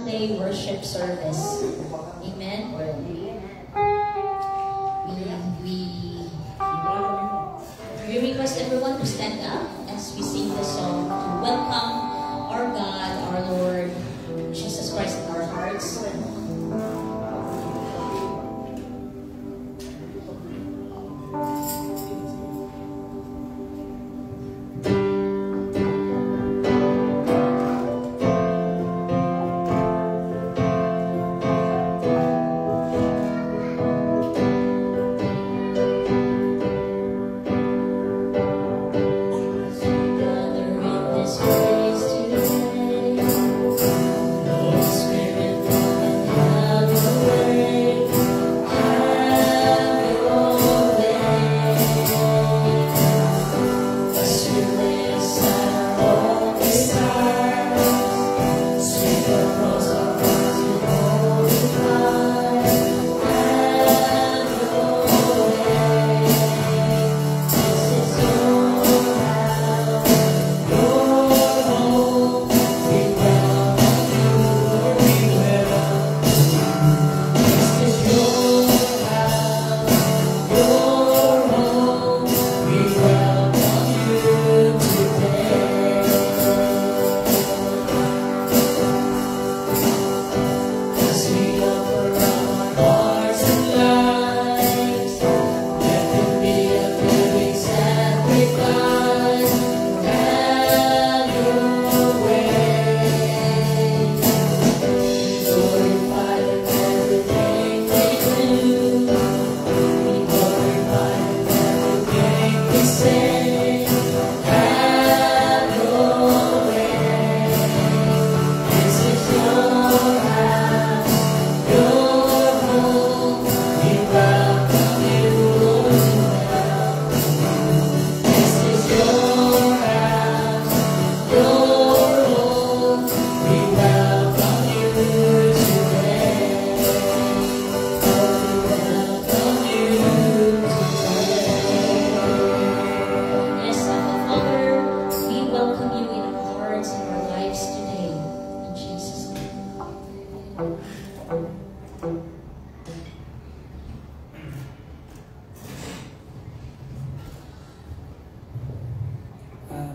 Sunday worship service. Amen? We request everyone to stand up as we sing the song to welcome our God, our Lord, Jesus Christ in our hearts.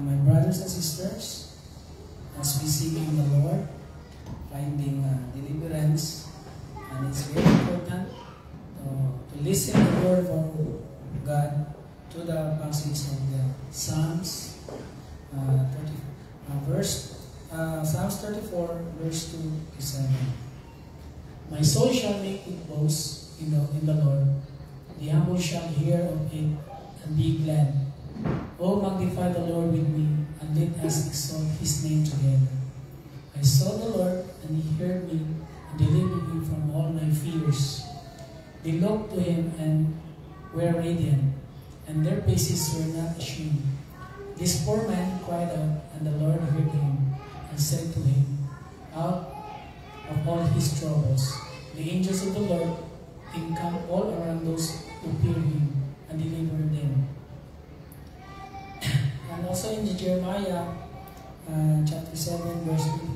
My brothers and sisters, as we seek in the Lord, finding deliverance, and it's very important to listen to the word of God to the passage of the Psalms, Psalms 34, verse 2 to 7. My soul shall make it boast in the Lord. The humble shall hear of it and be glad. Oh, magnify the Lord with me, and let us exalt His name together. I sought the Lord, and He heard me, and delivered me from all my fears. They looked to Him and were radiant, and their faces were not ashamed. This poor man cried out, and the Lord heard him, and said to him, out of all his troubles, the angels of the Lord encamp all around those who fear Him, and deliver them. And also in Jeremiah chapter 7, verse 23.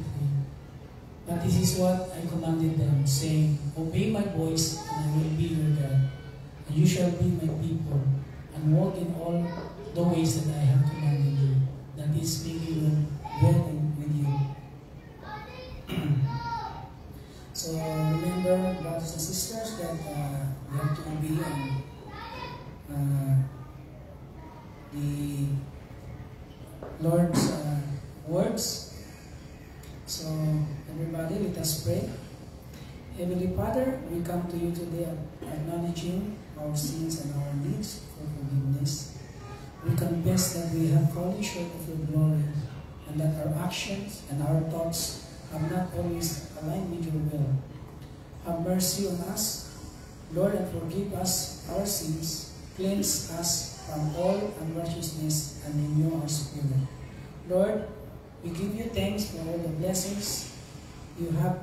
But this is what I commanded them, saying, obey my voice, and I will be your God, and you shall be my people, and walk in all the ways that I have commanded you. That is making dwelling with you. So remember, brothers and sisters, that we have to obey the Lord's words. So everybody, let us pray. Heavenly Father, we come to you today acknowledging our sins and our needs for forgiveness. We confess that we have fallen short of your glory, and that our actions and our thoughts have not always aligned with your will. Have mercy on us, Lord, and forgive us our sins. Cleanse us from all unrighteousness and renew our spirit. Lord, we give you thanks for all the blessings you have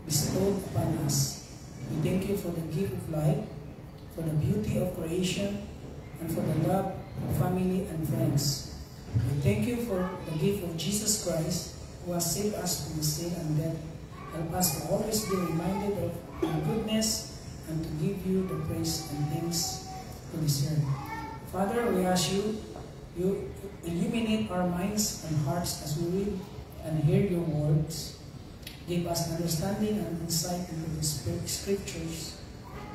bestowed upon us. We thank you for the gift of life, for the beauty of creation, and for the love of family and friends. We thank you for the gift of Jesus Christ, who has saved us from sin and death. Help us to always be reminded of your goodness and to give you the praise and thanks to deserve. Father, we ask you, you illuminate our minds and hearts as we read and hear your words. Give us understanding and insight into the scriptures,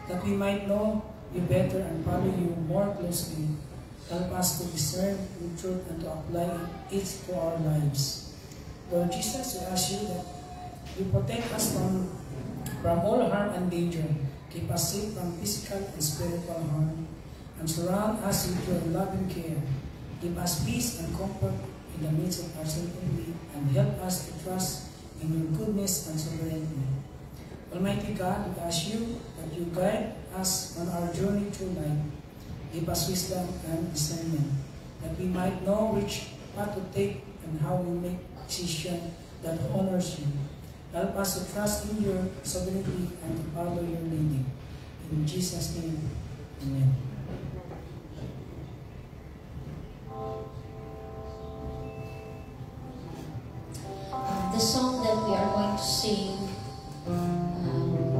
that we might know you better and follow you more closely. Help us to discern the truth and to apply it to our lives. Lord Jesus, we ask you that you protect us from all harm and danger. Keep us safe from physical and spiritual harm, and surround us with your loving care. Give us peace and comfort in the midst of our uncertainty, and help us to trust in your goodness and sovereignty. Almighty God, we ask you that you guide us on our journey through life. Give us wisdom and discernment, that we might know which path to take and how we make decisions that honors you. Help us to trust in your sovereignty and to follow your leading. In Jesus' name, amen. The song that we are going to sing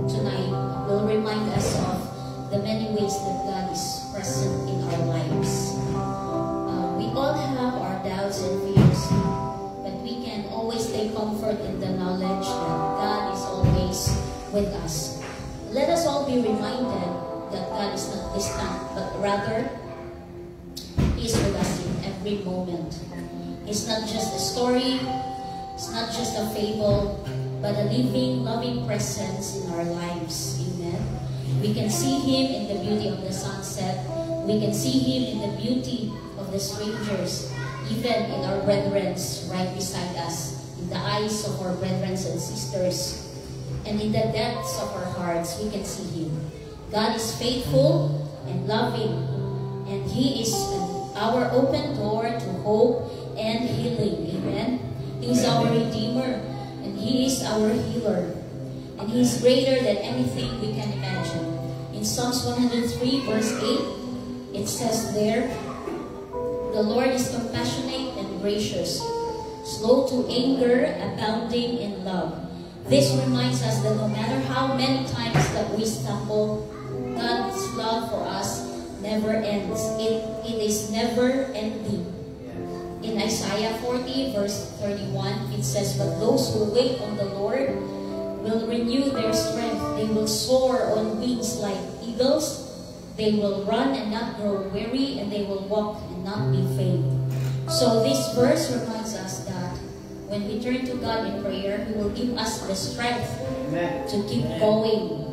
tonight will remind us of the many ways that God is present in our lives. We all have our doubts and fears, but we can always take comfort in the knowledge that God is always with us. Let us all be reminded that God is not distant, but rather He is with us in every moment. It's not just a story, it's not just a fable, but a living, loving presence in our lives. Amen. We can see Him in the beauty of the sunset. We can see Him in the beauty of the strangers, even in our brethren right beside us, in the eyes of our brethren and sisters, and in the depths of our hearts, we can see Him. God is faithful and loving, and He is our open door to hope and healing. Amen. He is our Redeemer, and He is our healer, and He is greater than anything we can imagine. In Psalms 103 verse 8, it says there, "The Lord is compassionate and gracious, slow to anger, abounding in love." This reminds us that no matter how many times that we stumble, God's love for us never ends. It is never ending. In Isaiah 40 verse 31, it says, "But those who wait on the Lord will renew their strength. They will soar on wings like eagles. They will run and not grow weary, and they will walk and not be faint." So this verse reminds us that when we turn to God in prayer, He will give us the strength to keep going.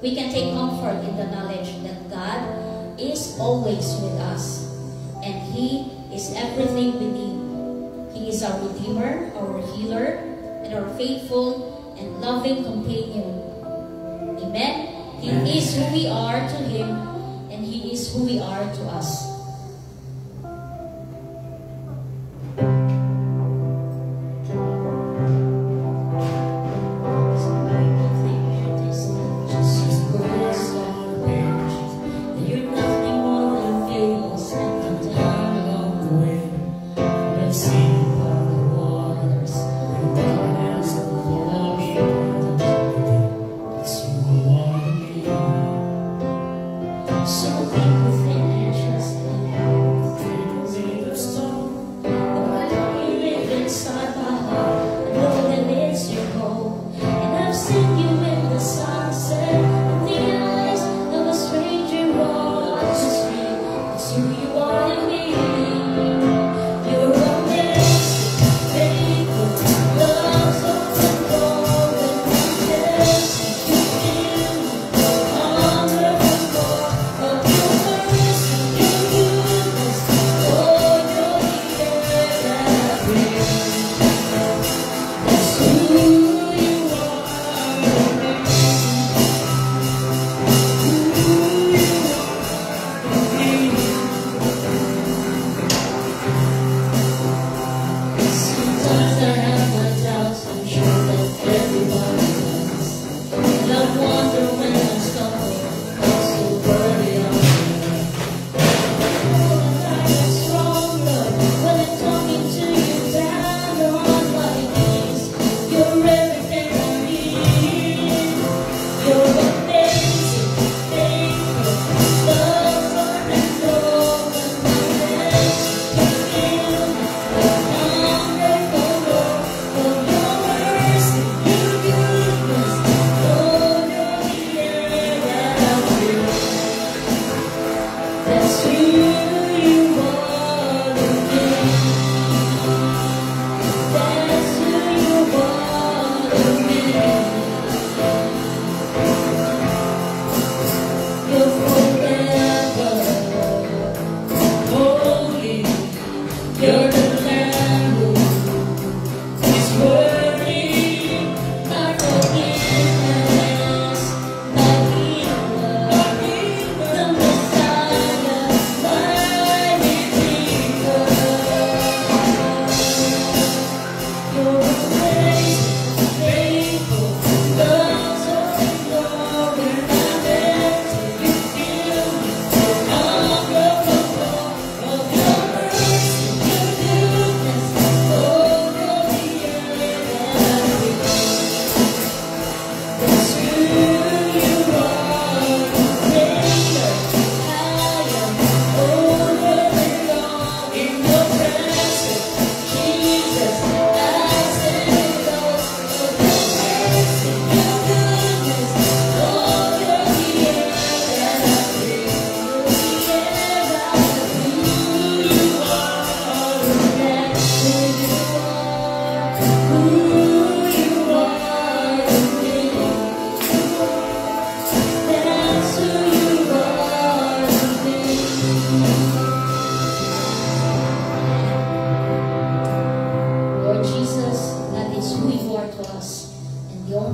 We can take comfort in the knowledge that God is always with us, and He is everything we need. He is our Redeemer, our healer, and our faithful and loving companion. Amen. He is who we are to Him, and He is who we are to us. So deep within, just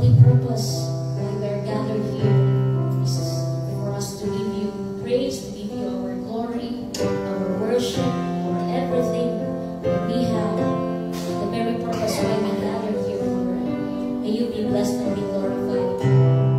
only purpose why we are gathered here is for us to give you praise, to give you our glory, our worship, our everything that we have. The very purpose why we gathered here, Lord. May you be blessed and be glorified.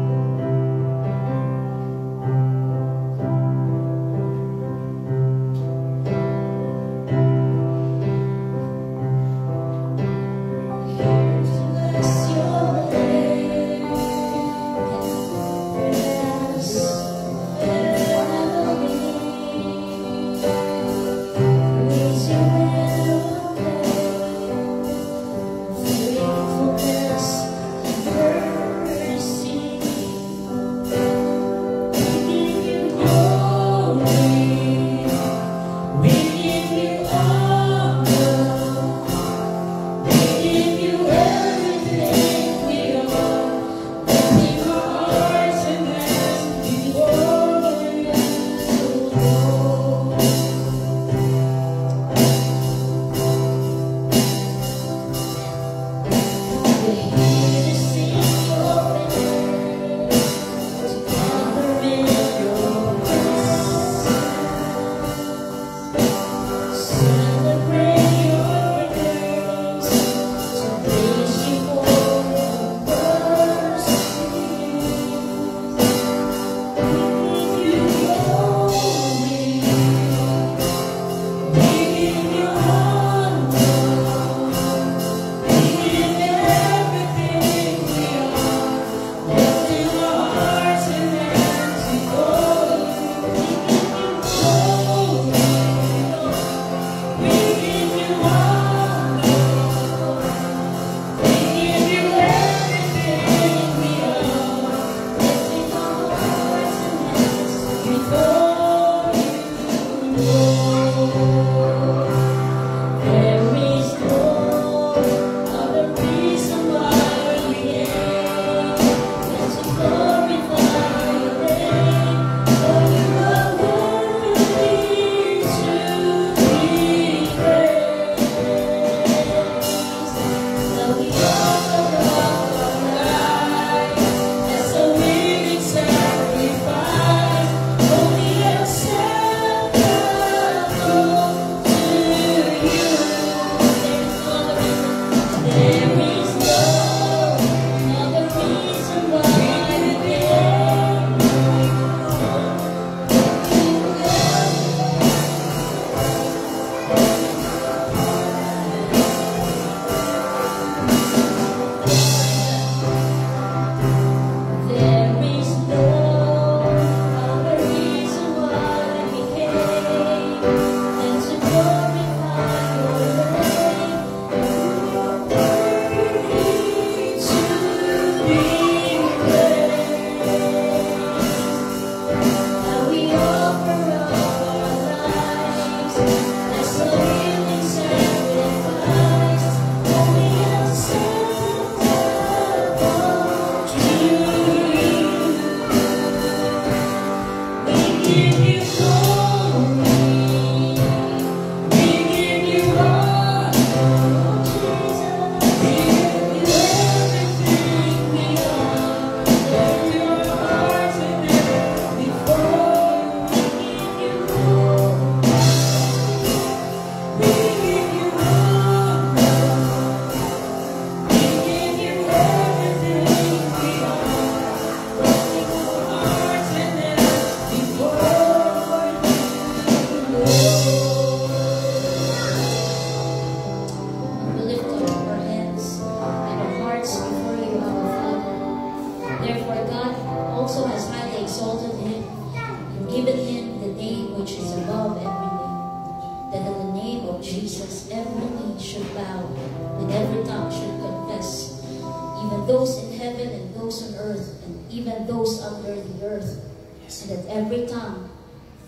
Those in heaven and those on earth, and even those under the earth, and that every tongue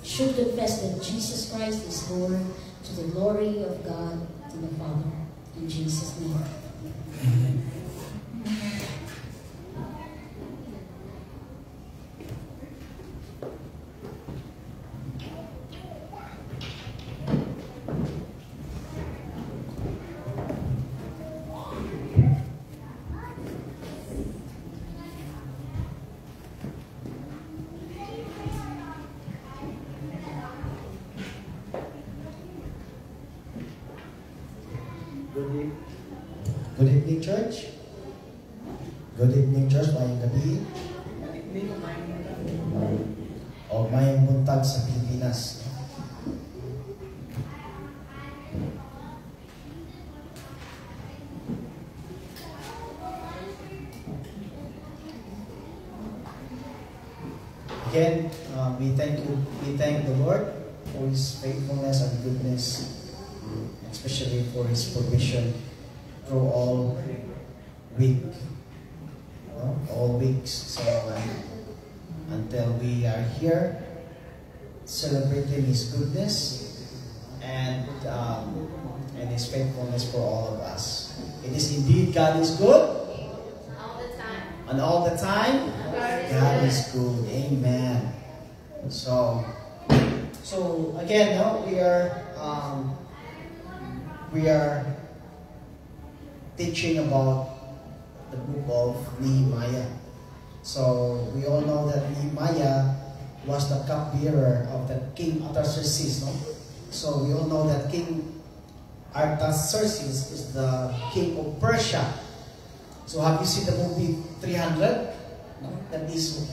should confess that Jesus Christ is Lord, to the glory of God and the Father. In Jesus' name. Amen. Good evening, church. Good evening, church. Mayang gabi. O mayang buntag sa Pilipinas. Again, we thank the Lord for His faithfulness and goodness, especially for His provision through all week, all weeks. So until we are here celebrating His goodness and His faithfulness for all of us. It is indeed God is good. All the time. And all the time, God is good. Amen. So again, we are teaching about the book of Nehemiah. So we all know that Nehemiah was the cupbearer of the King Artaxerxes, no? So we all know that King Artaxerxes is the king of Persia. So have you seen the movie 300? No? That is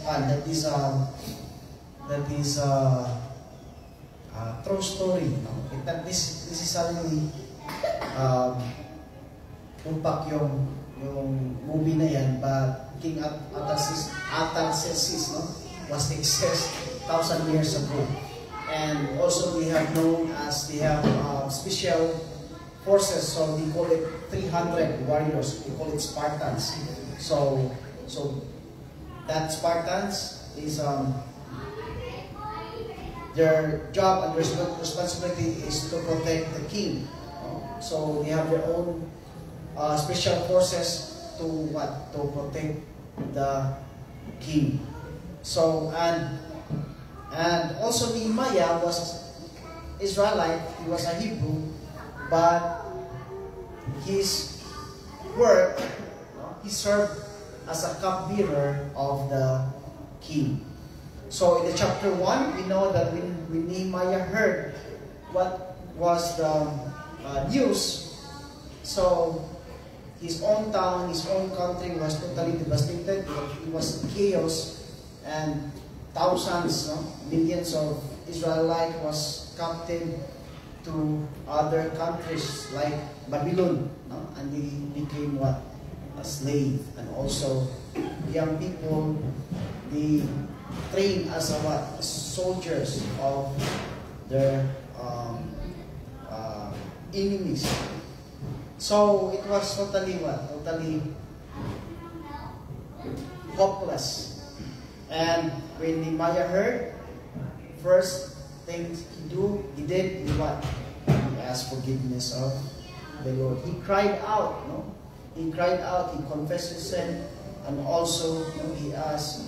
true story. No? This is suddenly umpak yung movie na yan, but King Artaxerxes, no, was exist 1,000 years ago. And also they have special forces, so they call it 300 warriors. They call it Spartans. So that Spartans is their job and responsibility is to protect the king. So they have their own special forces to protect the king. So and also Nehemiah was Israelite. He was a Hebrew, but his work, he served as a cupbearer of the king. So in the chapter 1, we know that when Nehemiah heard what was the news, so his own town, his own country was totally devastated. It was chaos, and thousands, millions of Israelites was captive to other countries like Babylon, and they became what? A slave. And also young people, they trained as soldiers of their enemies. So it was totally hopeless. And when Nehemiah heard, first thing he did what? He asked forgiveness of the Lord. He cried out, He cried out, he confessed his sin, and also he asked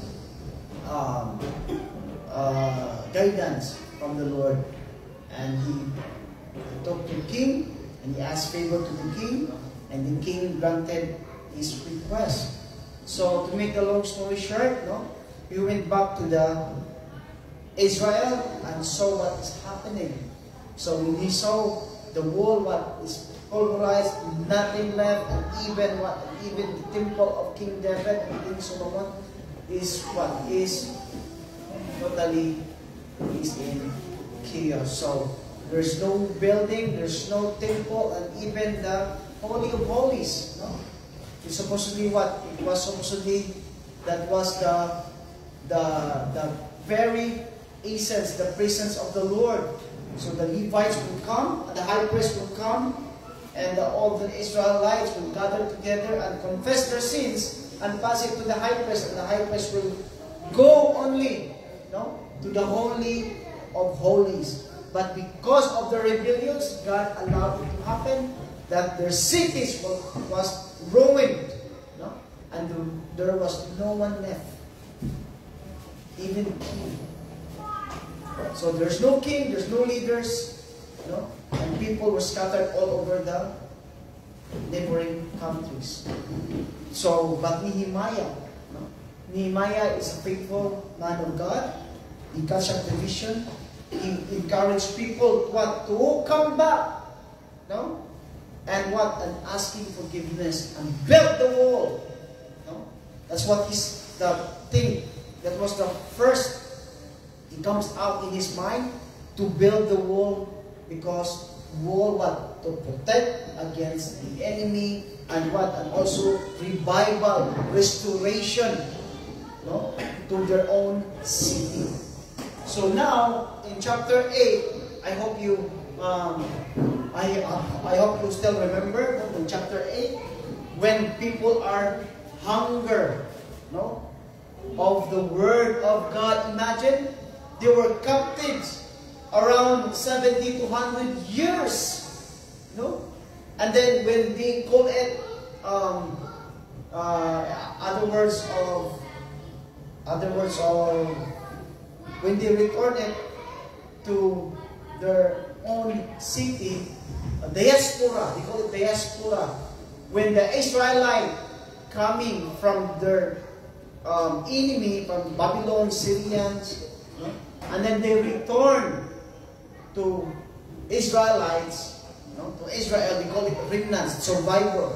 guidance from the Lord. And he talked to the king, and he asked favor to the king, and the king granted his request. So to make the long story short, he went back to the Israel and saw what is happening. So when he saw the wall, what is pulverized, nothing left, and even the temple of King David and King Solomon is totally in chaos. So there's no building, there's no temple, and even the Holy of Holies. It's supposedly what? It was supposedly that was the very essence, the presence of the Lord. So the Levites would come, and the high priest would come, and all the Israelites will gather together and confess their sins and pass it to the high priest, and the high priest will go only to the Holy of Holies. But because of the rebellions, God allowed it to happen, that their cities was ruined, and there was no one left, even king. So there's no king, there's no leaders, and people were scattered all over the neighboring countries. So, but Nehemiah is a faithful man of God. He catch up the vision. He encouraged people to come back, and what? And asking forgiveness and build the wall. No? That's what is the thing. That was the first. It comes out in his mind to build the wall, because wall what? To protect against the enemy, and what? And also revival, restoration, no? To their own city. So now in chapter 8, I hope you I hope you still remember in chapter 8 when people are hunger, no, of the word of God. Imagine they were captives around 70 to 100 years, no, and then when they call it other words of when they return it to their own city, diaspora, they call it diaspora. When the Israelite coming from their enemy, from Babylon, Syrians, no? And then they return to Israelites, no? To Israel, they call it remnants, survivor,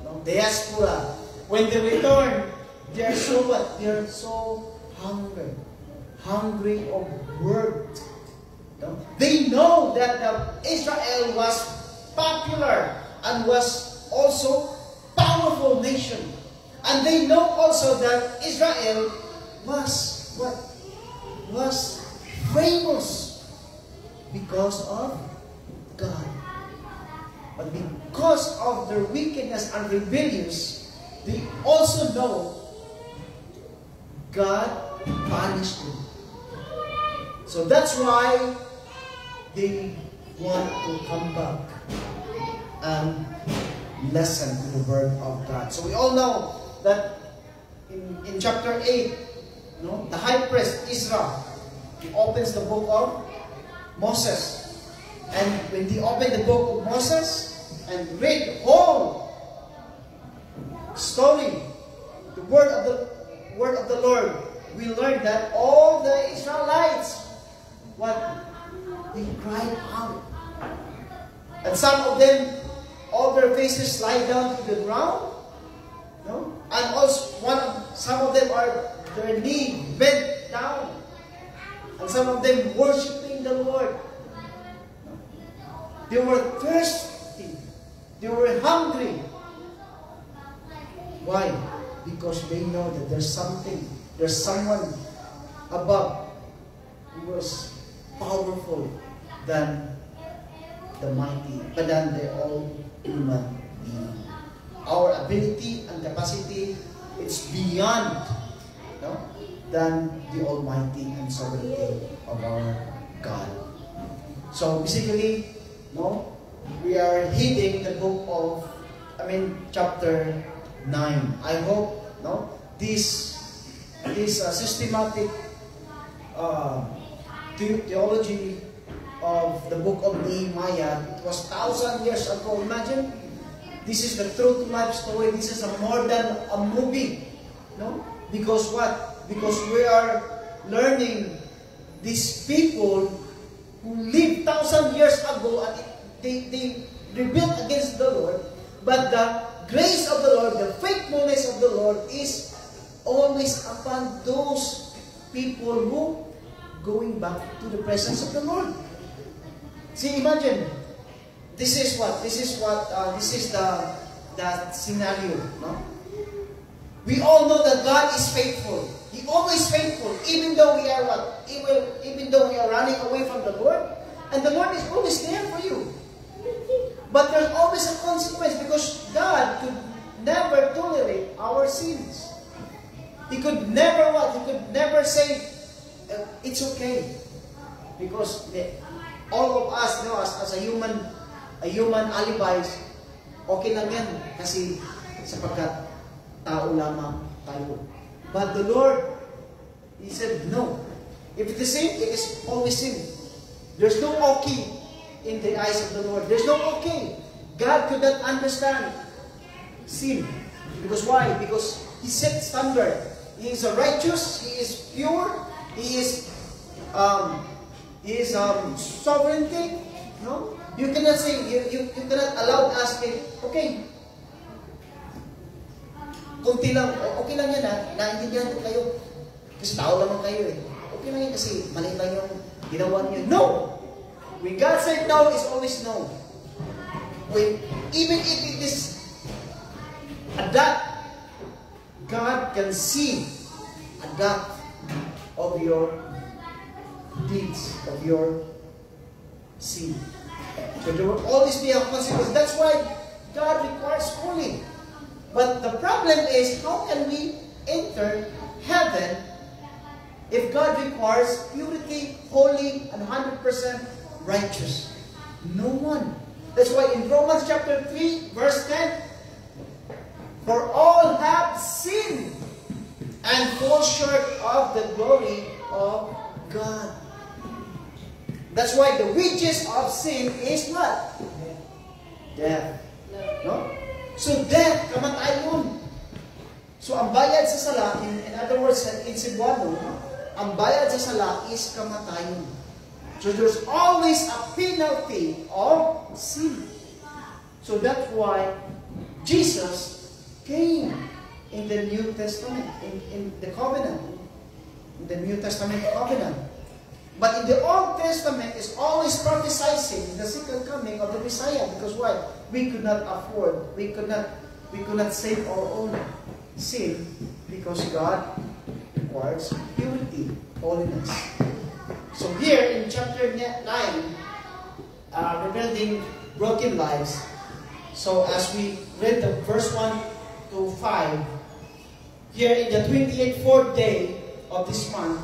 no? Diaspora. When they return, they are so what? They are so hungry of word. No? They know that Israel was popular and was also powerful nation. And they know also that Israel was what? Was famous because of God. But because of their wickedness and rebellious, they also know God punished them. So that's why they want to come back and listen to the word of God. So we all know that in chapter 8, no, the high priest Ezra, he opens the book of Moses. And when he opened the book of Moses and read the whole story, the word of the Lord, we learn that all the Israelites, what? They cried out. And some of them, all their faces lie down to the ground. No? And also, some of them are their knee bent down. And some of them worshiping the Lord. They were thirsty. They were hungry. Why? Because they know that there's someone above who was powerful than the mighty, but than the all human being. Our ability and capacity, it's beyond, no, than the almighty and sovereignty of our God. So basically, no, we are heeding the book of, chapter 9. I hope, no, this systematic theology of the book of Nehemiah, it was 1,000 years ago. Imagine, this is the true to life story. This is more than a movie, no? Because what? Because we are learning these people who lived 1,000 years ago, and they rebelled against the Lord. But the grace of the Lord, the faithfulness of the Lord is always upon those people who going back to the presence of the Lord. See, imagine, this is the scenario, no? We all know that God is faithful. He always faithful, even though we are what? Even though we are running away from the Lord, and the Lord is always there for you. But there's always a consequence, because God could never tolerate our sins. He could never what? He could never say, it's okay. Because all of us, you know, as a human alibis, okay lang yan. Kasi sapagkat tao lamang tayo. But the Lord, He said, no. If it is sin, it is always sin. There's no okay in the eyes of the Lord. There's no okay. God could not understand sin. Because why? Because He set standard. He is righteous. He is pure. He is sovereignty. No? You cannot say, you cannot allow us, okay, kunti lang, okay lang yan ha, naintindihan ko kayo. Kasi tao naman kayo eh. Okay lang yan kasi mali lang yung ginawa niyo. No! When God said no, it's always no. Even if it is a dot, God can see a dot of your deeds, of your sin. So there will always be a consequence. That's why God requires holy. But the problem is, how can we enter heaven if God requires purity, holy, and 100% righteous? No one. That's why in Romans chapter 3, verse 10, for all have sinned and fall short of the glory of God. That's why the wages of sin is what? Death. No? So death, kamatayon. So ang bayad sa sala, in other words, in Cebuano, ang bayad sa sala is kamatayon. So there's always a penalty of sin. So that's why Jesus came in the New Testament, in the covenant, in the New Testament covenant. But in the Old Testament, it's always prophesizing the second coming of the Messiah. Because why? We could not afford, we could not save our own sin because God requires purity, holiness. So here in chapter 9, rebuilding broken lives. So as we read the verse 1 to 5, here in the 28th day of this month,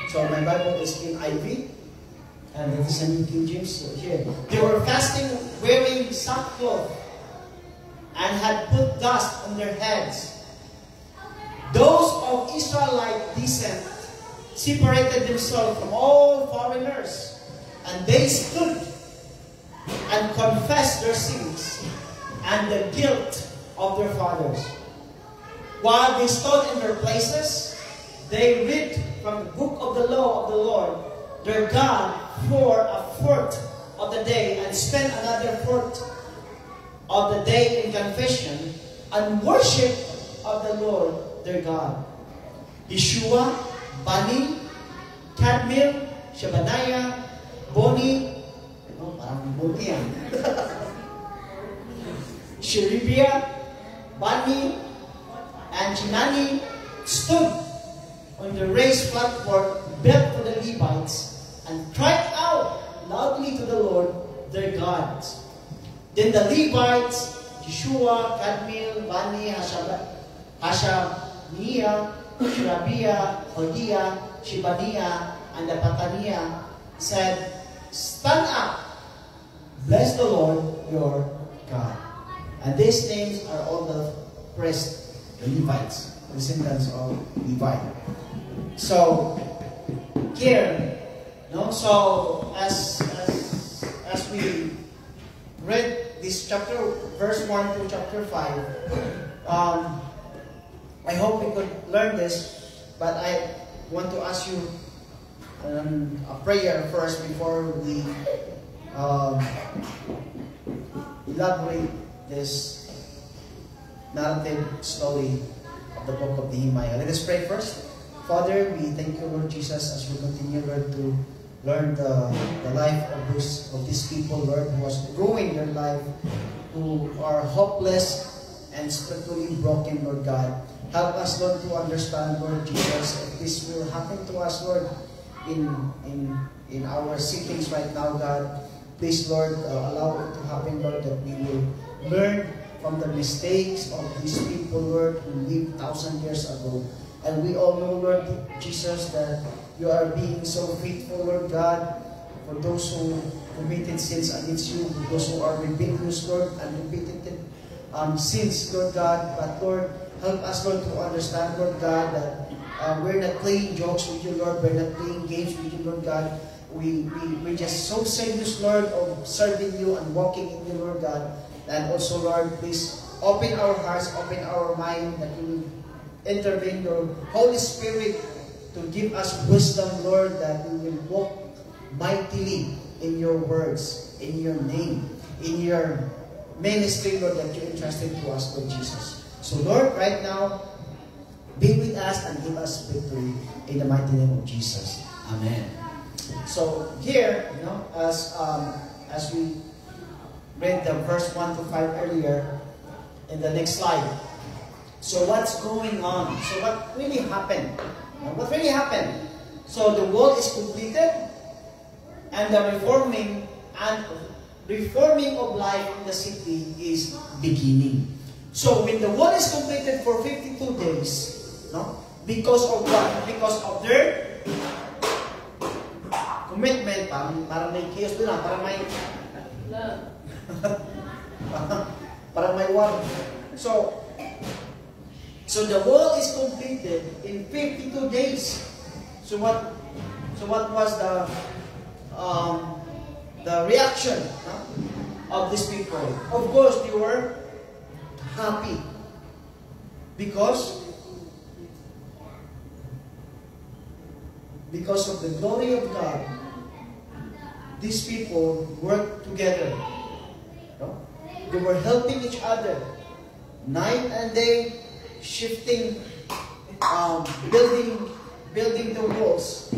so my Bible is in IV, and it is in King James. So here, they were fasting, wearing sackcloth, and had put dust on their heads. Those of Israelite descent separated themselves from all foreigners, and they stood and confessed their sins and the guilt of their fathers. While they stood in their places, they read from the book of the law of the Lord, their God, for a fourth of the day, and spent another fourth of the day in confession and worship of the Lord, their God. Yeshua, Bani, Kadmiel, Shebaniah, Boni, parang Boni yan. Sherebia, Bani, and Chinani stood on the raised platform built for the Levites and cried out loudly to the Lord their God. Then the Levites, Yeshua, Kadmiel, Bani, Hashabiah, Sherebiah, Hodiah, Shebaniah, and the Pataniah said, stand up, bless the Lord your God. And these names are all the priests, the Levites, descendants of Levi. So here, no. So as we read this chapter, verse 1 to chapter 5, I hope we could learn this. But I want to ask you a prayer first before we elaborate this narrative story of the book of Nehemiah. Let us pray first. Father, we thank you, Lord Jesus, as we continue, Lord, to learn the life of these people, Lord, who was ruining their life, who are hopeless and spiritually broken, Lord God. Help us, Lord, to understand, Lord Jesus, if this will happen to us, Lord, in our sittings right now, God. Please, Lord, allow it to happen, Lord, that we will learn from the mistakes of these people, Lord, who lived 1,000 years ago. And we all know, Lord Jesus, that you are being so faithful, Lord God, for those who committed sins against you, for those who are rebellious, Lord, and repeated sins, Lord God. But, Lord, help us, Lord, to understand, Lord God, that we're not playing jokes with you, Lord. We're not playing games with you, Lord God. We're just so serious, Lord, of serving you and walking in you, Lord God. And also, Lord, please open our hearts, open our mind, that you will intervene your Holy Spirit to give us wisdom, Lord, that we will walk mightily in your words, in your name, in your ministry, Lord, that you entrusted to us, Lord Jesus. So, Lord, right now, be with us and give us victory in the mighty name of Jesus. Amen. So here, as we read the verse 1 to 5 earlier, in the next slide. So what's going on? So what really happened? What really happened? So the wall is completed, and the reforming of life in the city is beginning. So when the wall is completed for 52 days, because of what? Because of their commitment, para may chaos doon, para may love. Para may war. So the wall is completed in 52 days. So what was the reaction of these people? Of course, they were happy because of the glory of God. These people worked together. They were helping each other night and day, shifting, building the walls,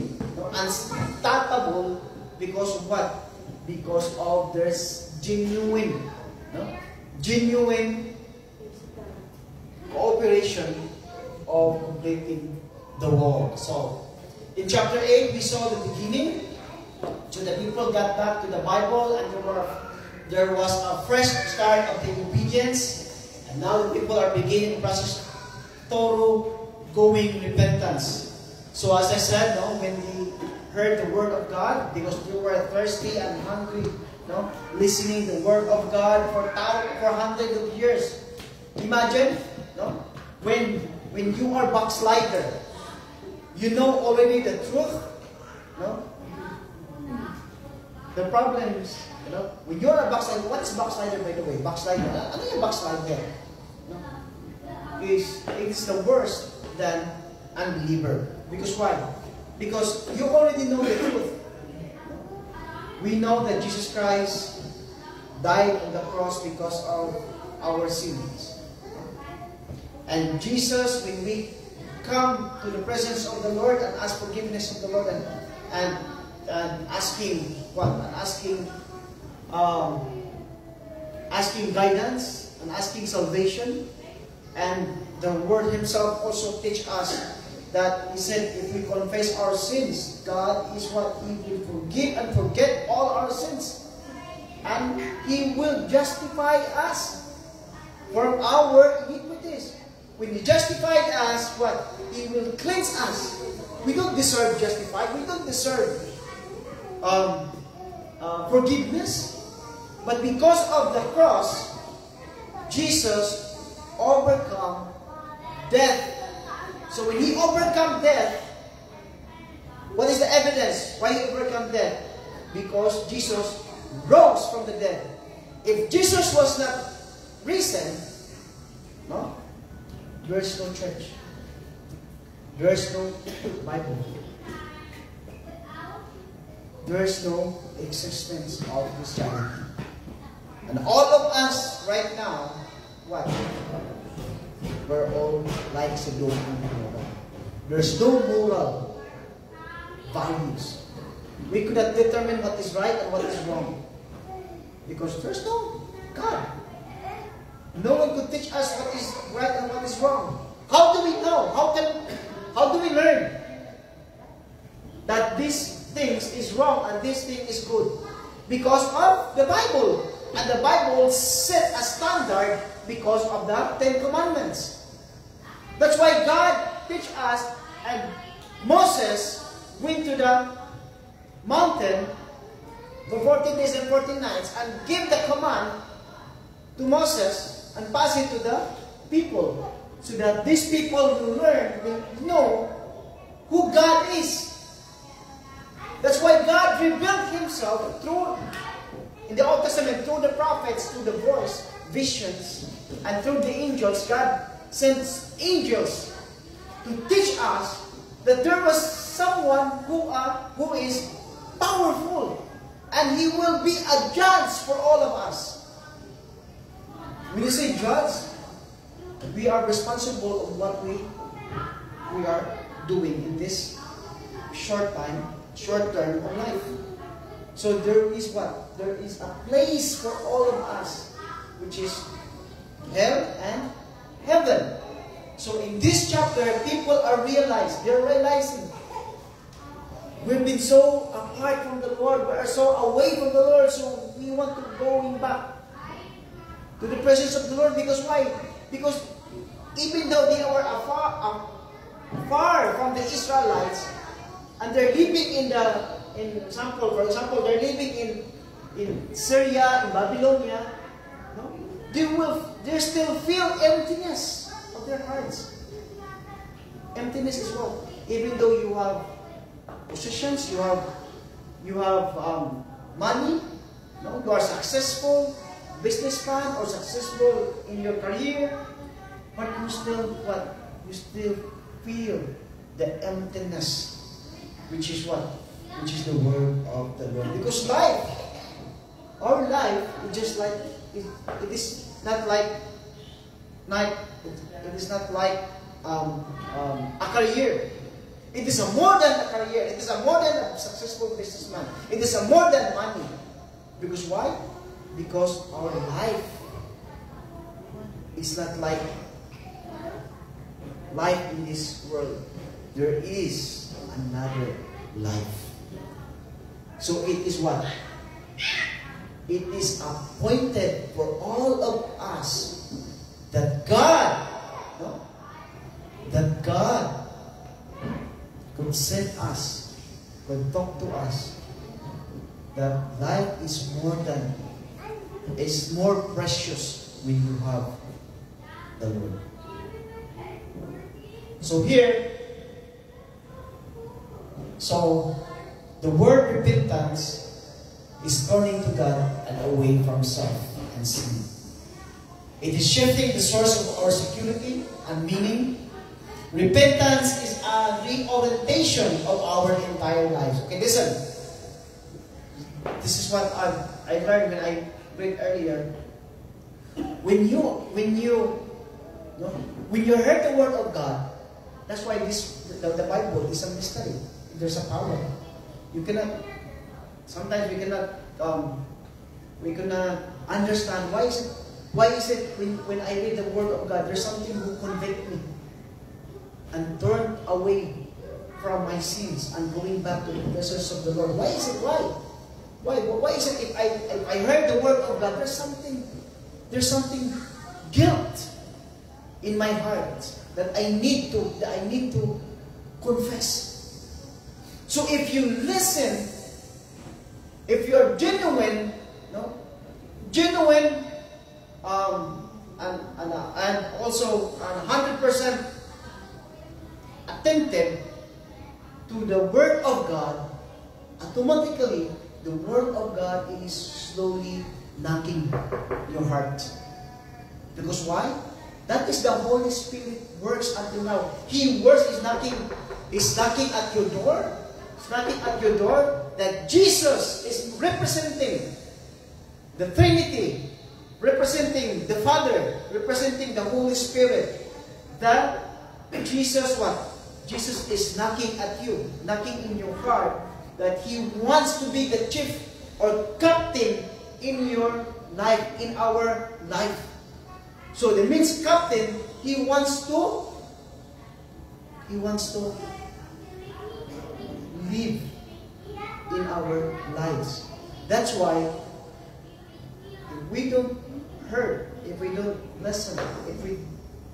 unstoppable because of what? Because of their genuine cooperation of completing the wall. So, in chapter 8, we saw the beginning. So the people got back to the Bible, and there was a fresh start of the obedience. And now the people are beginning the process thorough-going repentance. So as I said, when they heard the word of God, because they were thirsty and hungry, listening the word of God for hundreds of years. Imagine, when you are backslider, you know already the truth. The problem is, when you're a backslider, what is backslider, by the way? Backslider, ano yung backslider? It's the worst than unbeliever. Because why? Because you already know the truth. We know that Jesus Christ died on the cross because of our sins. And Jesus, when we come to the presence of the Lord and ask forgiveness of the Lord and asking what? Asking guidance and asking salvation. And the Word Himself also teach us that He said, if we confess our sins, God is what? He will forgive and forget all our sins. And He will justify us from our iniquities. When He justified us, what? He will cleanse us. We don't deserve justified. We don't deserve forgiveness. But because of the cross, Jesus overcome death. So when He overcome death, what is the evidence why He overcome death? Because Jesus rose from the dead. If Jesus was not risen, there is no church. There is no Bible. There is no existence of Christianity. And all of us right now, what? We're all like Sodom and Gomorrah. There's no moral values. We could not determine what is right and what is wrong. Because there's no God. No one could teach us what is right and what is wrong. How do we know? How do we learn that these things is wrong and this thing is good? Because of the Bible. And the Bible set a standard because of the Ten Commandments. That's why God teach us, and Moses went to the mountain for 40 days and 40 nights and gave the command to Moses and pass it to the people, so that these people will know who God is. That's why God revealed Himself in the Old Testament, through the prophets, through the voice, visions, and through the angels. God sends angels to teach us that there was someone who is powerful. And He will be a judge for all of us. When you say judge, we are responsible of what we are doing in this short term of life. So there is what? There is a place for all of us, which is hell and heaven. So in this chapter, people are realizing we've been so apart from the Lord, we are so away from the Lord, so we want to going back to the presence of the Lord. Because why? Because even though they were far from the Israelites, and they're living for example, they're living in Syria, in Babylonia, no? They still feel emptiness of their hearts. Emptiness as well. Even though you have positions, you have money, no? You are successful businessman or successful in your career, but you still what? You still feel the emptiness, which is what? Which is the word of the Lord. Because our life is just like it is not like it is not like a career. It is a more than a career. It is a more than a successful businessman. It is a more than money. Because why? Because our life is not like life in this world. There is another life. So it is what? It is appointed for all of us that God could send us, could talk to us, that life is more precious when you have the Lord. So here, the word repentance is turning to God and away from self and sin. It is shifting the source of our security and meaning. Repentance is a reorientation of our entire lives. Okay, listen. This is what I learned when I read earlier. When you heard the word of God, that's why the Bible is a mystery. There's a power. Sometimes we cannot understand why is it when I read the word of God, there's something who convict me and turn away from my sins and going back to the presence of the Lord. Why is it? Why is it if I heard the word of God, there's something guilt in my heart that I need to confess. So if you listen, if you are genuine, and also 100% attentive to the Word of God, automatically the Word of God is slowly knocking your heart. Because why? That is the Holy Spirit works until now. He works is knocking at your door. It's knocking at your door that Jesus is representing the Trinity, representing the Father, representing the Holy Spirit. That Jesus what? Jesus is knocking at you, knocking in your heart, that He wants to be the chief or captain in your life, in our life. So that means captain, He wants to live in our lives. That's why if we don't hear, if we don't listen,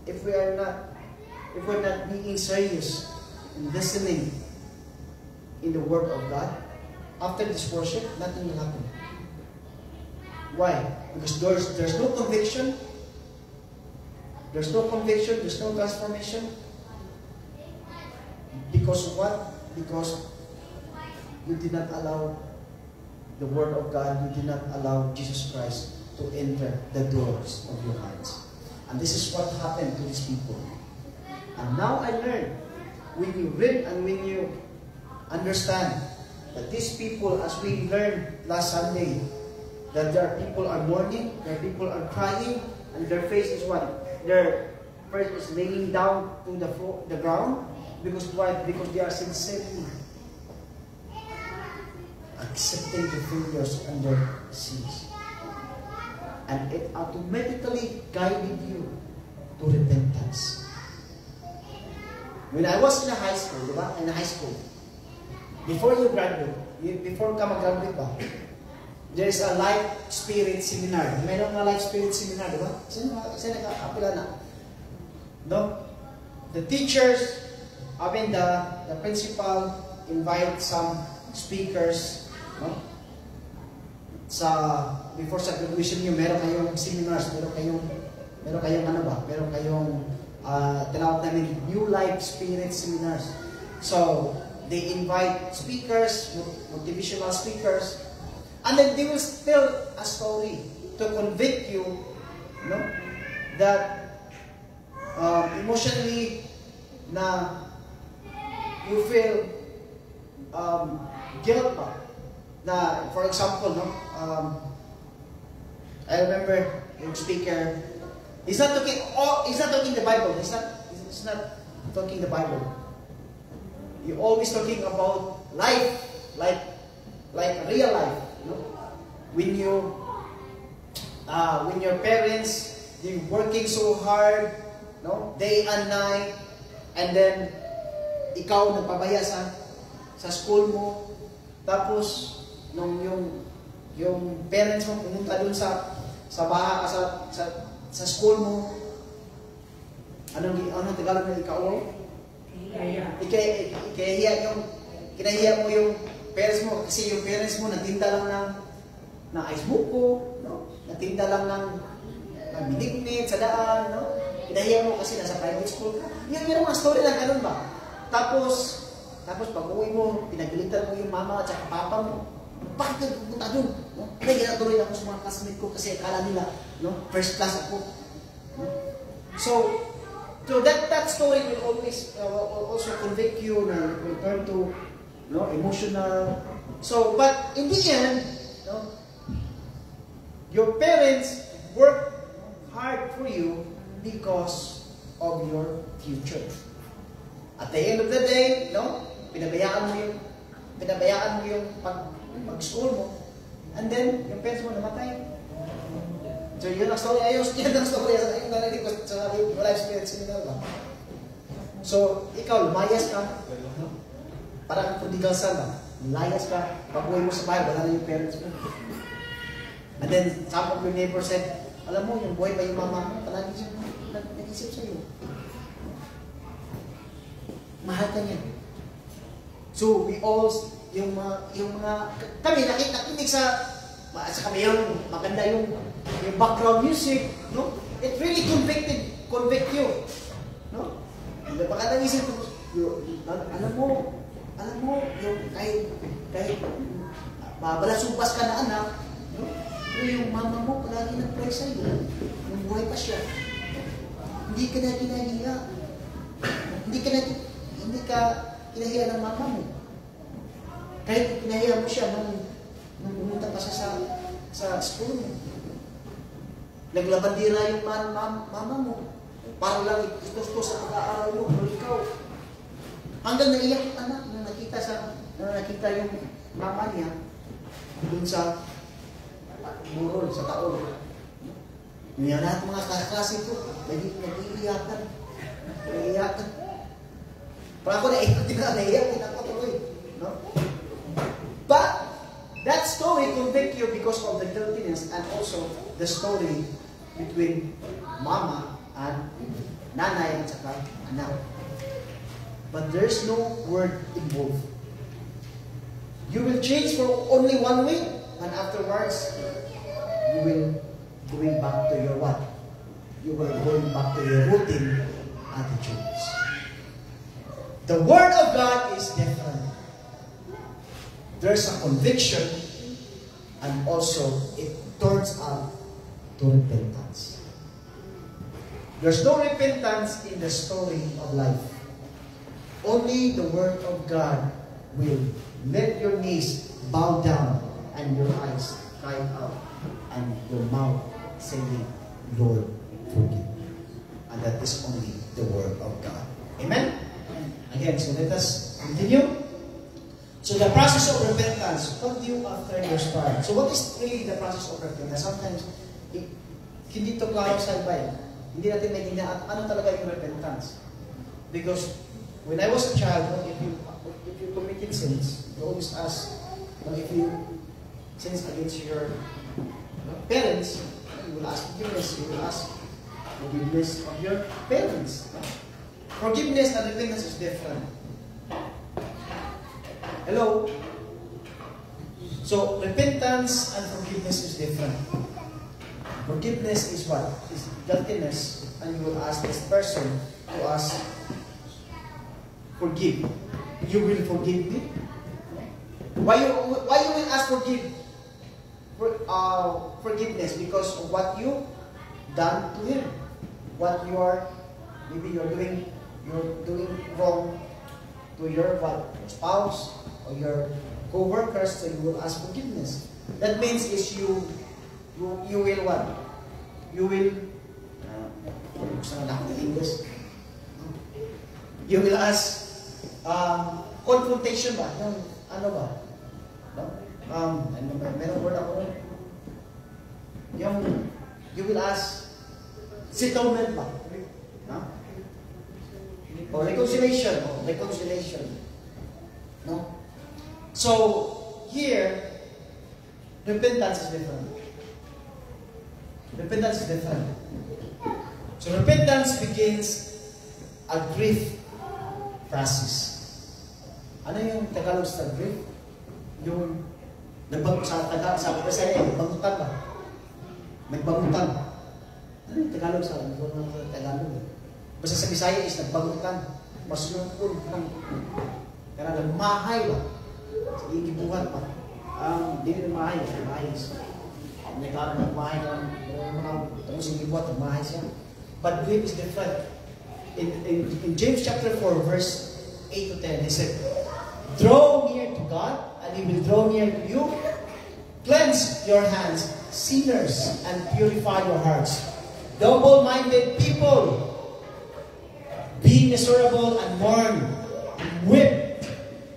if we're not being serious in listening in the Word of God, after this worship, nothing will happen. Why? Because there's no conviction. There's no conviction, there's no transformation. Because of what? Because you did not allow the Word of God, you did not allow Jesus Christ to enter the doors of your hearts. And this is what happened to these people. And now I learned, when you read and when you understand that these people, as we learned last Sunday, that there are people are mourning, there are people are crying, and their face is what? Their face is laying down to the floor, the ground. Because why? Because they are sincerely accepting the failures and their sins. And it automatically guided you to repentance. When I was in high school, diba? In high school, before you graduate, before ka mag-graduate ba, there is a life spirit seminar. Mayroon na life spirit seminar, diba? Sino naka-apila na? No? The teachers, the principal invite some speakers, no? Before sa graduation niyo, meron kayong seminars, meron kayong ano ba? Meron kayong tinawag namin New Life Spirit Seminars. So, they invite speakers, motivational speakers, and then they will tell a story to convict you, no? That emotionally na you feel guilt pa. Na, for example, no, I remember yung speaker, he's not talking the Bible. He's not talking the Bible. You're always talking about life, like real life. You know? When your parents, they're working so hard, no, day and night, and then ikaw nagpabaya sa school mo, tapos nung yung parents mo pumunta dun sa school mo, anong Tagalog na ikaw? Kinahiya mo yung parents mo kasi yung parents mo nagtinda lang ng ice buko, no? Nagtinda lang ng binignit sa daan, no? Kinahiya mo kasi nasa private school ka. Yung mga story lang ganun ba? Tapos pag uwi mo, pinagalitan mo yung mama at saka papa mo. Bakit ka pupunta dun? No? Kaya ginatuloy ako sa mga classmate ko kasi akala nila, no? First class ako. No? So that story will always also convict you na will turn to, no, emotional. So, but in the end, no, your parents work hard for you because of your future. At the end of the day, no, pinabayaan mo yung pag-school mo, and then yung parents mo namatay. So yun ang story. Yan ang story sa yung narinig ko sa life spirit seminar ba. So ikaw lumayas ka, no? Parang prodigal son ba. Lumayas ka, pag-uwi mo sa bahay, wala na yung parents mo. And then some of your neighbors said, alam mo, yung boy ba yung mama mo, palagi siya nag-isip sa'yo. Mahal ka niya. So we all, yung mga kami nakikinig sa kami yung maganda yung background music, no? It really convict you, no? Baka nang-isip alam mo yung kahit balasubas ka na anak, no? Pero yung mama mo palagi nag-pray sa'yo, nung buhay pa siya. Hindi ka na kinahiya. Hindi ka kinahiya ng mama mo. Kahit kinahiya mo siya nung pumunta pa siya sa school mo. Naglabandira yung mama mo. Para lang gusto sa pag-aaral mo. Pero ikaw, hanggang naiyak yung anak nung nakita yung mama niya dun sa burol, sa taon. Yung lahat mga kaklase ko, nag-iiyakan. Para ako naiyak ako tuloy. No? But that story convict you because of the guiltiness and also the story between mama and nanay at saka anak. But there's no word involved. You will change for only one week, and afterwards, you will going back to your what? You will going back to your routine attitudes. The Word of God is different. There's a conviction, and also it turns out to repentance. There's no repentance in the story of life. Only the Word of God will let your knees bow down and your eyes cry out and your mouth saying, Lord, forgive me. And that is only the word of God. Amen? Again, so let us continue. So the process of repentance, what do you after your start? So what is really the process of repentance? Sometimes, hindi to klaro sa iba. Hindi natin naiintindihan ano talaga yung repentance. Because when I was a child, if you committed sins, you always ask, if you sins against your parents, you will ask forgiveness. You will ask forgiveness of your parents. Forgiveness and repentance is different. Hello? So, repentance and forgiveness is different. Forgiveness is what? Is guiltiness, and you will ask this person to ask, forgive. You will forgive me? Why you will ask forgiveness? Because of what you done to him. What you are, maybe you're doing wrong to your spouse or your co-workers, so you will ask forgiveness. That means is you will what? You will you will ask confrontation ba? Ano ba? No? Meron word ako. You will ask settlement ba? No? Or reconciliation. No? So, here, repentance is different. So, repentance begins a grief process. Ano yung Tagalog sa grief? Yung sa Bisaya, nagbangutan ba? Nagbangutan. Ano yung Tagalog sa Tagalog? Basta sa Bisaya is nagbangutan. Mas yung kaya nagmahay ba? Sa ikibuhat pa. Hindi nagmahay. Nagmahay is nagmahay lang. Tapos yung ikibuhat, nagmahay siya. But grief is different. In James chapter 4, verse 8 to 10, he said, draw near to God, and He will draw near to you. Cleanse your hands, sinners, and purify your hearts. Double-minded people, be miserable and mourn. Weep.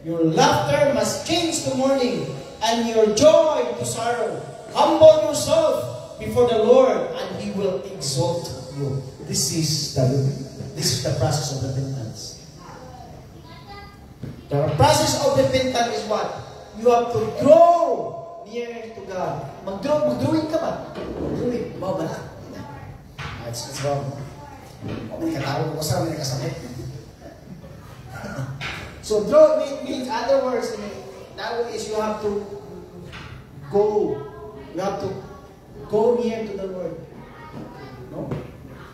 Your laughter must change to mourning, and your joy to sorrow. Humble yourself before the Lord, and He will exalt you. This is the process of repentance. The process of repentance is what? You have to draw near to God. Mag-drawing ka ba? Mag-drawing. Ba na? It's wrong. May katawag ko sa may kasakit. So draw means, other words, that is you have to go. You have to go near to the Lord. No?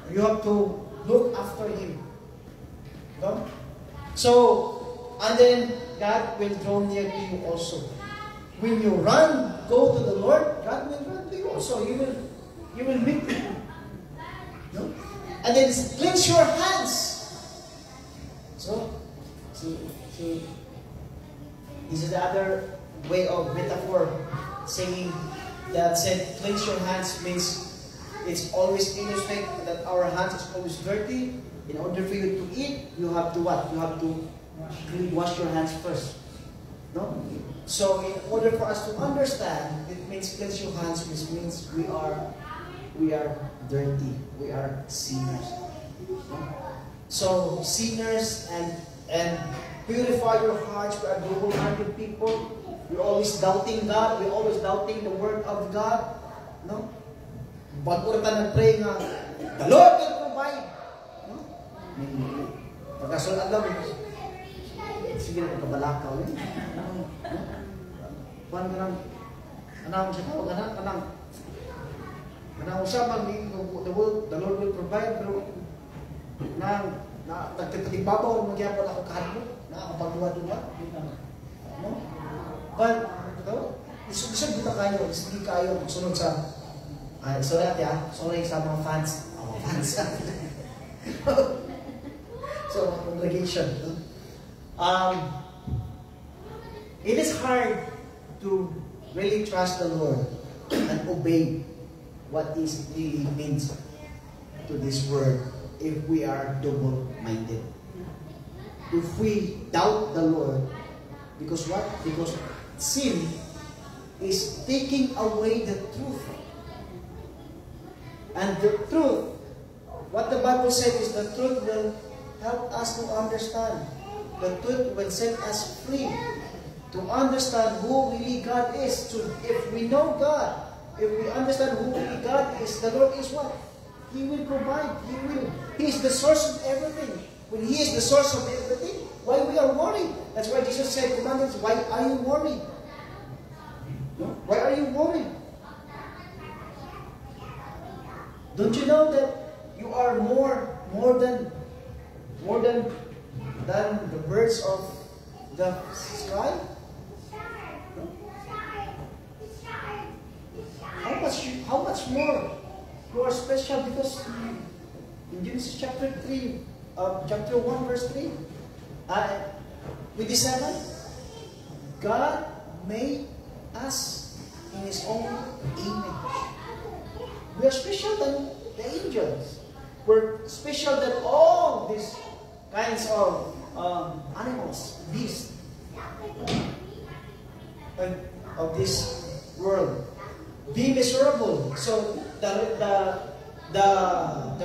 You have to look after Him. No? So, and then God will draw near to you also. When you go to the Lord, God will run to you also. You will meet Him. No? And then cleanse your hands. So, see, this is the other way of metaphor saying that said cleanse your hands means it's always illustrate that our hands is always dirty. In order for you to eat, you have to what? You have to wash your hands first. No? So in order for us to understand, it means cleanse your hands, which means we are dirty. We are sinners. No? So sinners and purify your hearts. We are double-minded people. We're always doubting God. We're always doubting the word of God. No? Bago rin tayo nag-pray nga, the Lord will provide. No? Pagkasunod lang, sige na pagkabalakaw. Paano ka nang, anong siya tawag, anong siya, the Lord will provide, pero nagtitigbabaw, magyapon ako kahit mo, nakakapagluwa-luwa. No? But, isog kita kayo, hindi kayo magsunod sa sorry sa mga fans. So, congregation. It is hard to really trust the Lord and obey what He means to this word if we are double-minded. If we doubt the Lord, because what? Because sin is taking away the truth. And the truth, what the Bible said is the truth will help us to understand. The truth will set us free to understand who really God is. So if we know God, if we understand who really God is, the Lord is what? He will provide. He is the source of everything. When He is the source of everything, why we are worried? That's why Jesus said, commandments, why are you worried? Why are you worried? Don't you know that you are more than the birds of the sky? How much more? You are special because in Genesis chapter 3, chapter 1, verse 3, with the 7, God made us in His own image. We are special than the angels. We're special than all these kinds of animals, beasts of this world. Be miserable. So the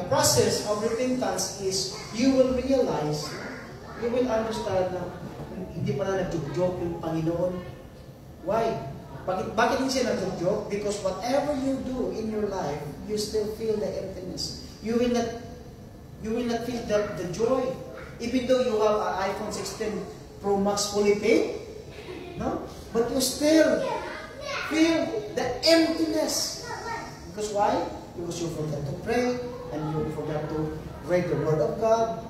process of repentance is you will realize, you will understand na hindi pala nag-joke yung Panginoon. Why? Bakit hindi siya nag-joke? Because whatever you do in your life, you still feel the emptiness. You will not feel the joy. Even though you have an iPhone 16 Pro Max fully paid, no? But you still feel the emptiness. Because why? Because you forgot to pray, and you forgot to read the Word of God,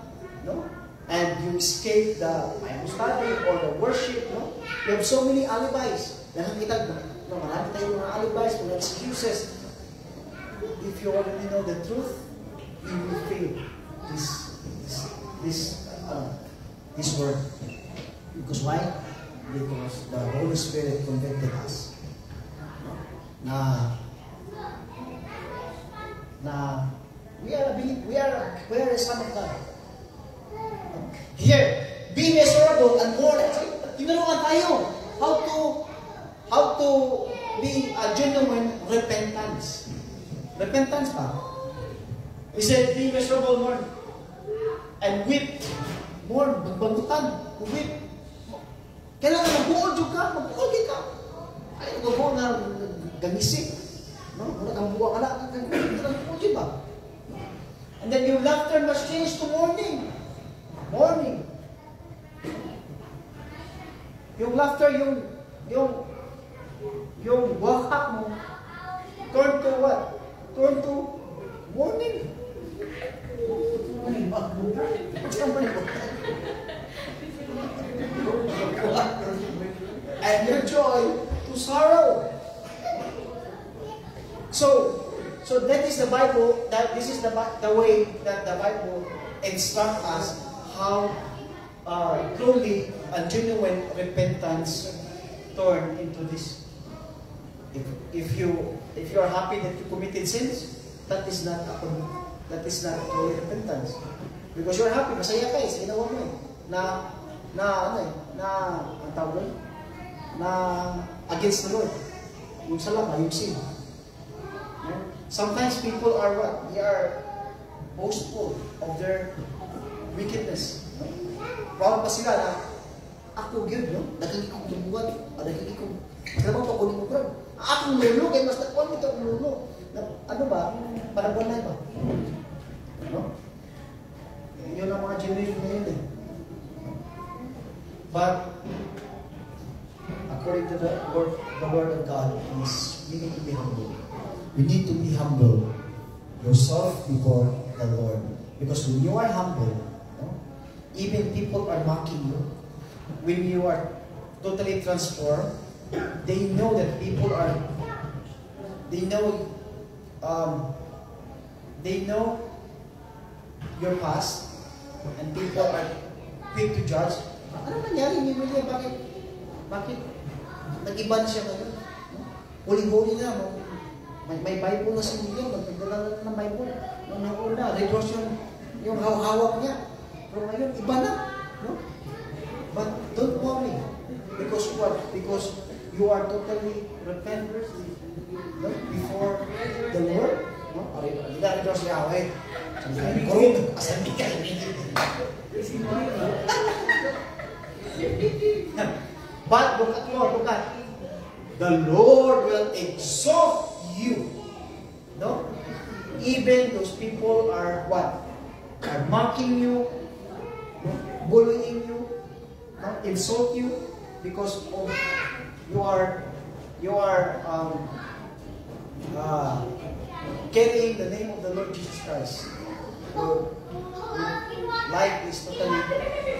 no? And you escape the Bible study or the worship, no? You have so many alibis. Nakakita, no, marami tayong mga alibis, mga excuses. If you already know the truth, you will feel this word. Because why? Because the Holy Spirit convicted us. Na we are a son of God. Here, be miserable and more. Tinuruan tayo how to be a genuine repentance. Repentance pa. He said, be miserable more and weep more. Magbangutan, weep. Kailangan magbuod ka, magbuod ka. Ay, magbuod na gamisik. No? Wala kang buwa ka na, magbuod ba? And then your laughter must change to mourning. Mourning. Yung laughter, yung wakak mo, turn to what? Turn to mourning. And your joy to sorrow. So that is the Bible. This is the way that the Bible instructs us how truly a genuine repentance turn into this. If you are happy that you committed sins, that is not truly repentance. Because you are happy, masaya ka sa ginawa mo ang tawag doon? Na against the Lord. Yung salama, yung sin. Sometimes people are what? They are boastful of their wickedness. Proud pa sila na ako yun, no? Nagkikong lumuwan. Nagkikong trabaho pa kunin mo, bro. Akong lulo, kaya mas nakuha ito ang lulo. Ano ba? Panabuan ba? No? Yun ang mga generation ngayon eh. But, according to the word of God, is we need to be humble. We need to be humble yourself before the Lord. Because when you are humble, even people are mocking you. When you are totally transformed, they know that people are, they know your past, and people are quick to judge. Ano nangyari ni William? Bakit? Nag-iba na siya ngayon. No? Huli-huli na. No? May Bible na si Miguel. Nagpadala na ng Bible. Nung nauna, red rose yung hawak niya. Pero ngayon, iba na. No? But don't worry. Because what? Because you are totally repentant before the Lord. No? Red rose niya, okay? Kurong, asan di kayo? But look at. The Lord will exalt you. No? Even those people are what? Are mocking you, bullying you, insult you because of you are carrying the name of the Lord Jesus Christ. Your life is totally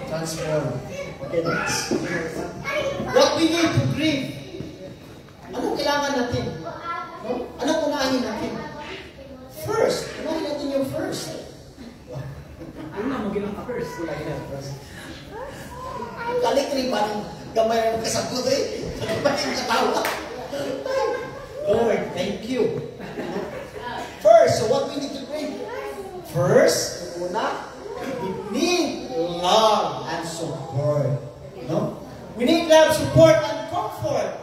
transformed. Okay, next. What we need to grieve. Anong kailangan natin? No? Anong unahin natin? First. Unahin natin yung first. Una mo ginang first. Unahin natin first. Kalik rin ba ng gamay ng kasagot eh? Gamay ng katawa. Lord, thank you. First, so what we need to grieve? First, una, we need love and support. No? We need love, support, and comfort.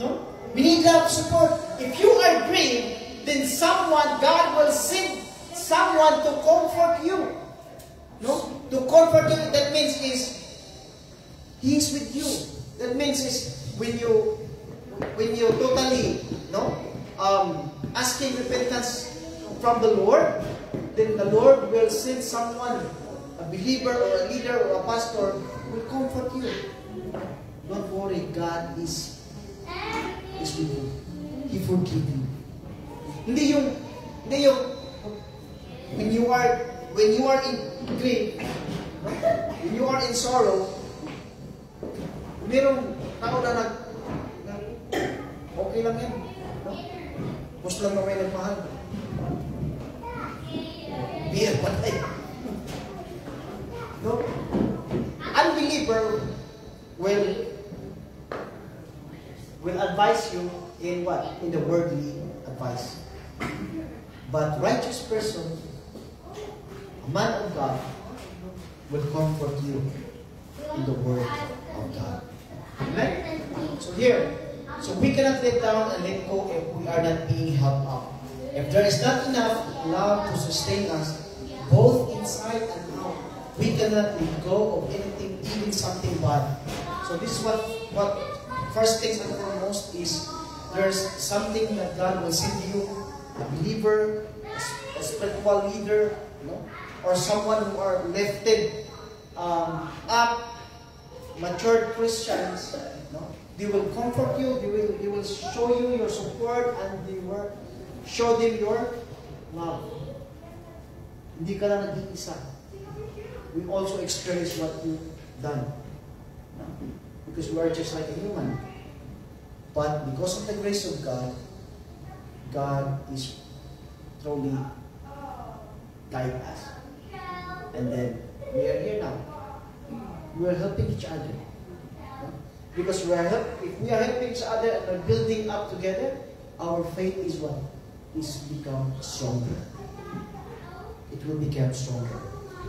No? We need love, support. If you are grieved, then God will send someone to comfort you. No? To comfort you, that means He is with you. That means when you totally, asking repentance from the Lord, then the Lord will send someone, a believer or a leader or a pastor, will comfort you. Don't worry, God is with you. He forgive you. Hindi yung when you are in grief, when you are in sorrow, merong tao na okay lang yan. Bus lang na may nagmahal. Beer patay. No? Unbeliever will advise you in what? In the worldly advice. But righteous person, a man of God, will comfort you in the word of God. Amen? So we cannot let down and let go if we are not being helped up. If there is not enough love to sustain us, both inside and out, we cannot let go of anything, even something bad. So this is what first things and foremost is there's something that God will send you, a believer, a spiritual leader, or someone who are lifted up, matured Christians. They will comfort you, they will show you your support, and they will show them your love. Hindi ka lang nag-iisa. We also experience what you've done. Because we are just like a human. But because of the grace of God, God is truly guide us. And then, we are here now. We are helping each other. Because if we are helping each other and are building up together, our faith is what? Is become stronger. It will become stronger.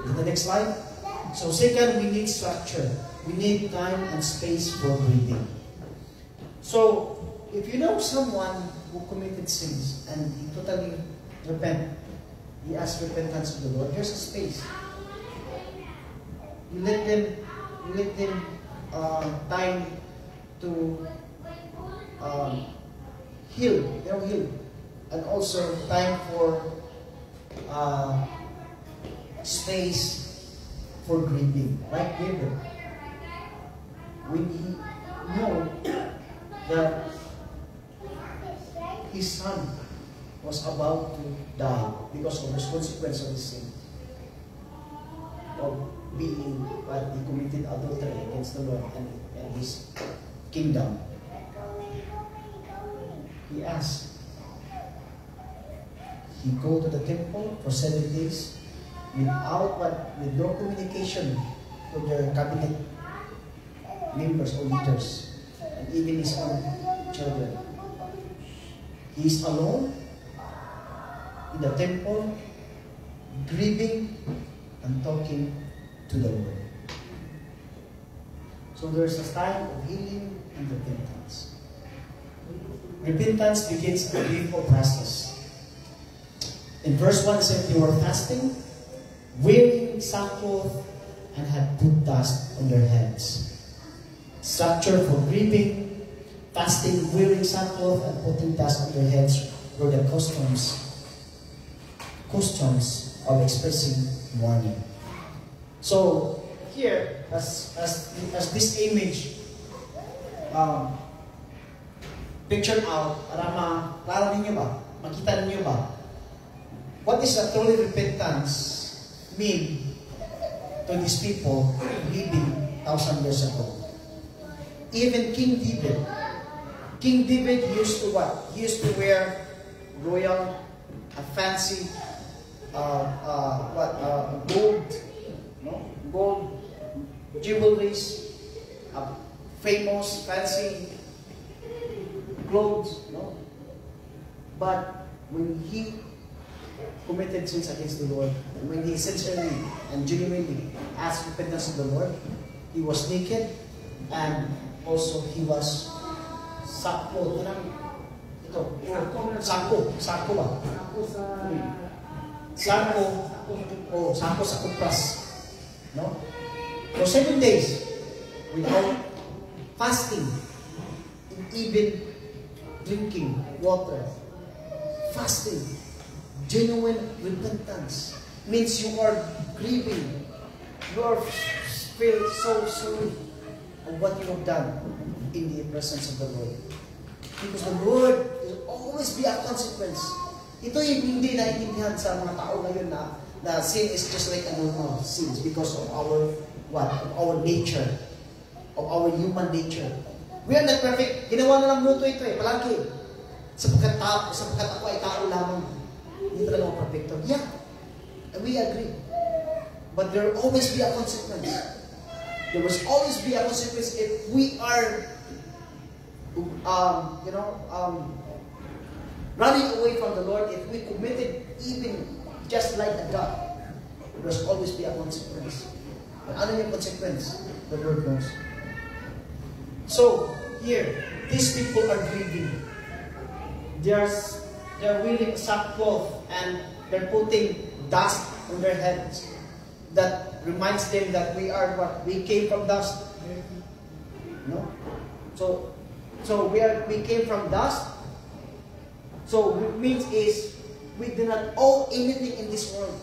In the next slide. So second, we need structure. We need time and space for breathing. So, if you know someone who committed sins and he totally repent, he asks repentance of the Lord, there's a space. You let them time to heal. They'll heal. And also time for space for grieving. Like David. When he knew that his son was about to die because of the consequence of his sin, of being what he committed adultery against the Lord and his kingdom. He asked, he go to the temple for 7 days with no communication to their cabinet members or leaders. even his own children. He is alone in the temple, grieving and talking to the Lord. So there's a time of healing and repentance. Repentance begins a grieveful process. In verse 1 it says, they were fasting, wearing sackcloth, and had put dust on their heads. Structure for grieving, fasting, wearing sackcloth, and putting dust on their heads were the customs of expressing mourning. So here, as this image pictured out, klaro ninyo ba? Makita ninyo ba? What is a truly repentance mean to these people living 1,000 years ago? Even King David used to what? He used to wear royal, fancy, gold jewelries, famous, fancy clothes, no? But when he committed sins against the Lord, and when he sincerely and genuinely asked repentance of the Lord, he was naked, and also he was sakko. Sakko ba? Sakko sa kupras. No? For 7 days, without fasting, and even drinking water. Fasting, genuine repentance, means you are grieving. You are feel so sorry of what you have done in the presence of the Lord. Because the Lord will always be a consequence. Ito yung hindi naiintindihan sa mga tao ngayon na sin is just like a normal sins because of our Of our nature, of our human nature. We are not perfect. Ginawa na lang luto ito palagi. Sapagkat ako ay tao lamang. Hindi talaga ako perfecto. Yeah, we agree. But there will always be a consequence. There must always be a consequence if we are, running away from the Lord. If we committed even just like a God, there must always be a consequence. And ano yung consequence? The Lord knows. So, here, these people are grieving. They're wearing sackcloth and they're putting dust on their heads. That reminds them that we are what? We came from dust. No? So we came from dust. So what it means is we do not owe anything in this world.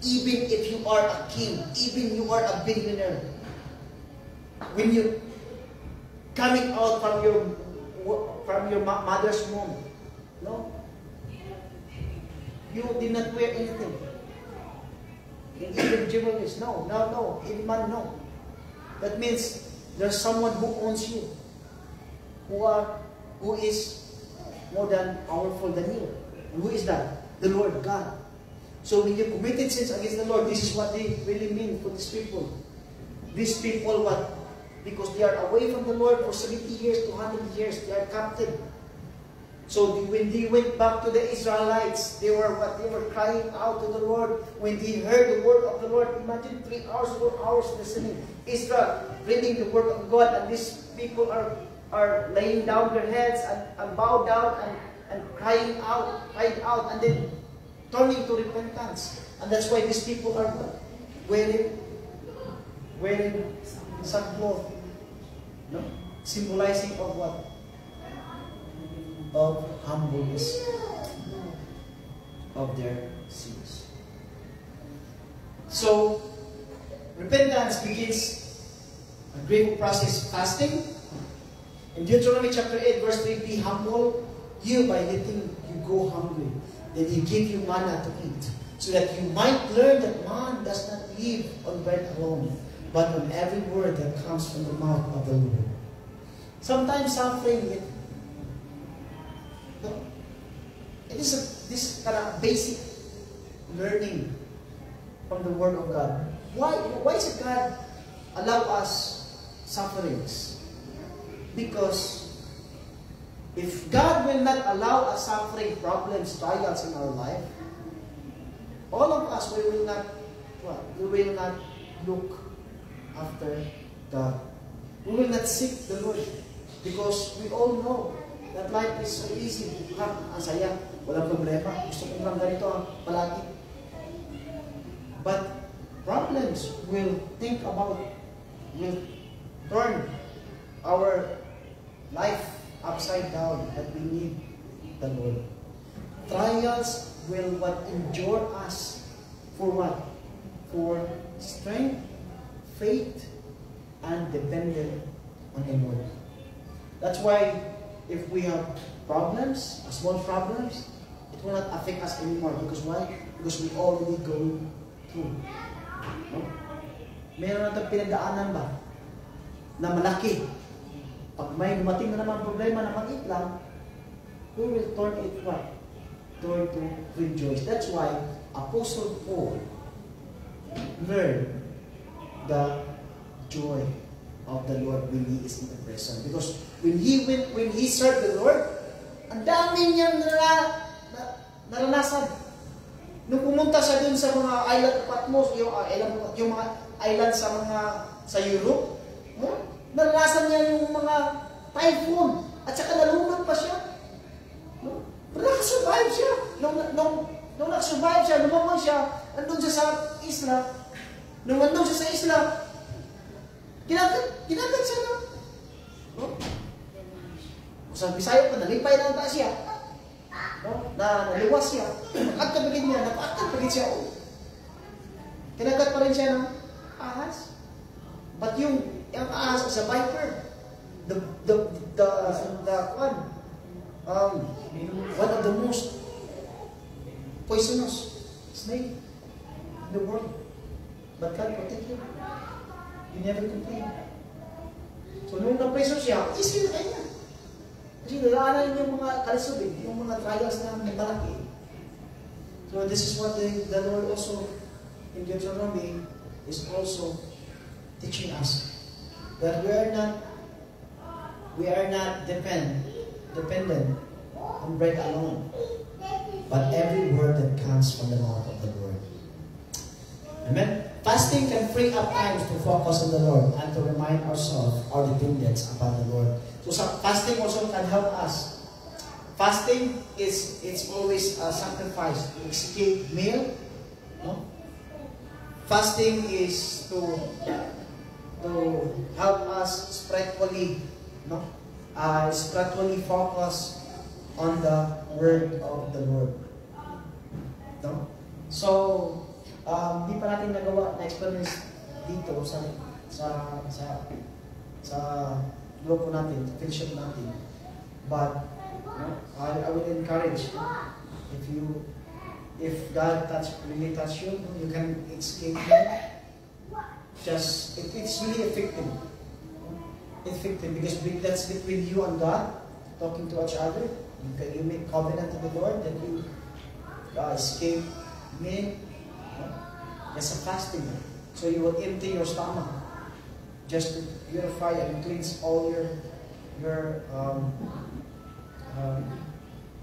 Even if you are a king, even you are a billionaire, when you coming out from your mother's womb, no, you did not wear anything. Even jewelries, no. Even money, no. That means there's someone who owns you, who is more than powerful than you. And who is that? The Lord God. So when you committed sins against the Lord, this is what they really mean for these people. These people, what? Because they are away from the Lord for 70 years to 100 years, they are captive. So when they went back to the Israelites, they were what? They were crying out to the Lord. When they heard the word of the Lord, imagine 3 hours, 4 hours listening. Israel reading the word of God, and these people are laying down their heads and bow down and crying out, and then turning to repentance. And that's why these people are wearing sackcloth, no? Symbolizing of what? Of humbleness of their sins. So, repentance begins a grievous process, fasting. In Deuteronomy chapter 8, verse 3, be humble, you by letting you go hungry. Then He give you manna to eat, so that you might learn that man does not live on bread alone, but on every word that comes from the mouth of the Lord. Sometimes suffering, it is this kind of basic learning from the Word of God. Why does God allow us sufferings? Because if God will not allow us suffering, problems, trials in our life, all of us, we will not look after God. We will not seek the Lord. Because we all know that life is so easy. Ang saya, walang problema. Gusto kong lang ganito palagi. But problems will turn our life upside down, that we need the Lord. Trials will endure us for what? For strength, faith, and dependence on the Lord. That's why if we have problems, small problems, it will not affect us anymore. Because why? Because we already go through. No? Meron natin pinagdaanan ba na malaki? Pag may dumating na naman problema na maliit lang, we will turn it what? Turn to rejoice. That's why Apostle Paul learned the joy of the Lord when he is in the presence. Because when he served the Lord, ang dami niyang naranasan. Nung pumunta siya dun sa mga island of Patmos, yung mga island sa Europe, naranasan niya yung mga typhoon, at saka nalunod pa siya. Nakasurvive siya. Nung nakasurvive siya, lumamang siya, andun siya sa isla. Nung andun siya sa isla, kinagat siya na. Sa Bisaya pa, nalipay na ang siya. Naliwas siya. Napakagpagin niya, napakagpagin siya. Kinagat pa rin siya ng ahas. But yung ahas sa viper, one of the most poisonous snake in the world. But God protected him. He never complained. So nung na-pressure siya, easy na kanya. Kasi nalaanan yung mga kalisubig, yung mga trials na malaki. So this is what the Lord also in Deuteronomy is also teaching us, that we are not dependent on bread alone, but every word that comes from the mouth of the Lord. Amen. Fasting can free up times to focus on the Lord and to remind ourselves our dependence upon the Lord. So fasting also can help us. Fasting it's always a sacrifice to escape meal. No? Fasting is to help us spiritually, spiritually focus on the word of the Lord. No? So hindi pa natin nagawa na experience dito sa grupo natin, fellowship natin. But I would encourage, if God really touch you, you can escape Him. Just it's really effective. Effective because that's between you and God, talking to each other. You make covenant to the Lord that you escape me. That's a fasting. So you will empty your stomach just to purify and cleanse all your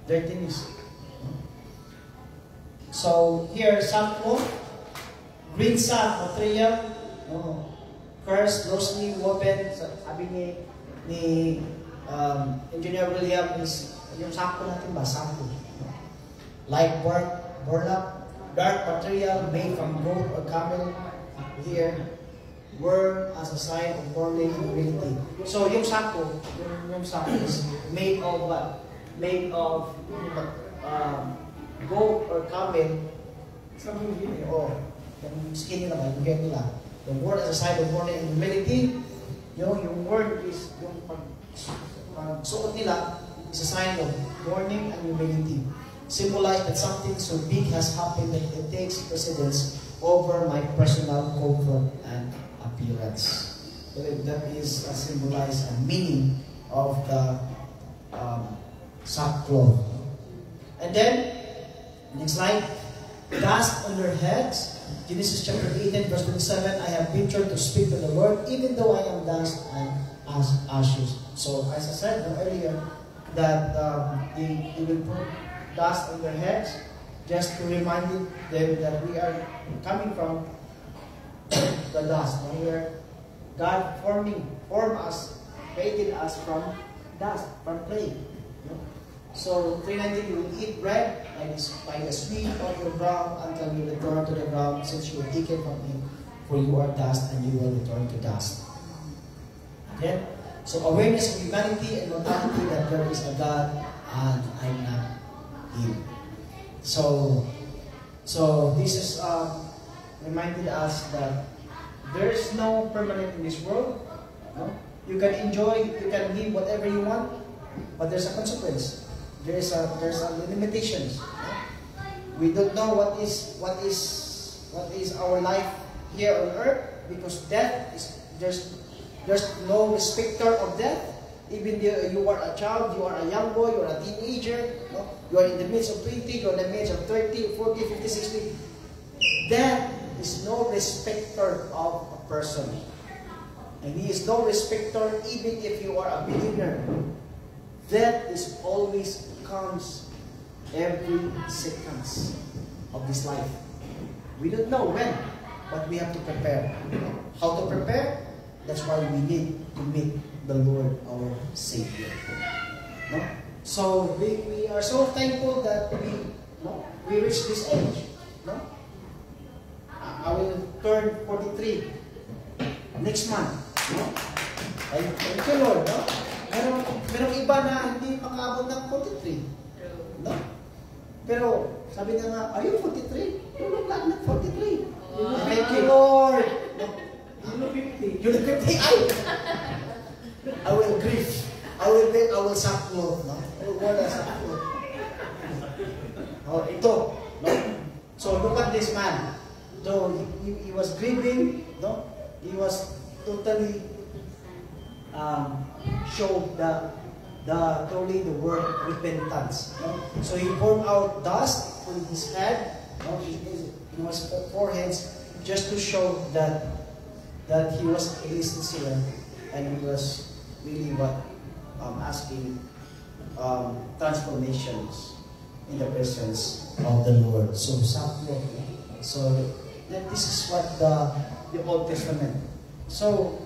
dirtiness. So here, sackcloth, green sack, material, cursed, loosely woven. Sabi ni Engineer William is yung sako natin ba? Sako. Like burlap, dark material made from goat or camel here were as a sign of mourning and humility. So yung sako is made of what? Made of goat or camel. Yung skin nila ba? Yung hair nila. The word as a sign of mourning and humility. Yung word is yung pagsuot nila is a sign of mourning and humility. Symbolize that something so big has happened that it takes precedence over my personal comfort and appearance. So that is a symbolize a meaning of the sackcloth. And then, next slide, dust on their heads, Genesis chapter 18, verse 27, I have ventured to speak to the Lord, even though I am dust and ashes. So, as I said earlier, that they will put dust on their heads just to remind them that we are coming from the dust. Where God formed us, created us from dust, from clay. So 3:19, you will eat bread by the sweat of your brow until you return to the ground, since you were taken from him, for you are dust and you will return to dust. Again, so awareness of humanity and mortality, that there is a God and I'm not him. So this is reminded us that there is no permanent in this world. No? You can enjoy, you can live whatever you want, but there's a consequence. There's a limitations. We don't know what is our life here on earth, because death is there's no respecter of death. Even though you are a child, you are a young boy, you are a teenager, no? You are in the midst of 20, you are in the midst of 30, 40, 50, 60. Death is no respecter of a person. And he is no respecter even if you are a believer. Death is always comes every seconds of this life. We don't know when, but we have to prepare. How to prepare? That's why we need to meet the Lord our Savior. No? So we are so thankful that we reached this age. No? I will turn 43 next month. No? Thank you, Lord. No? Merong iba na hindi makaabot ng 43. No? Pero sabi niya nga, are you 43? You look like not 43. Thank you, Lord. No? You look 50. You look 50. I will grieve. I will sackcloth. No? I will wear a sackcloth. Oh, ito. No? So look at this man. Though he was grieving, no? He was totally showed truly the word repentance. No? So he poured out dust on his head, no? his foreheads, just to show that he was really sincere and he was really asking transformations in the presence of the Lord. So this is what the Old Testament. So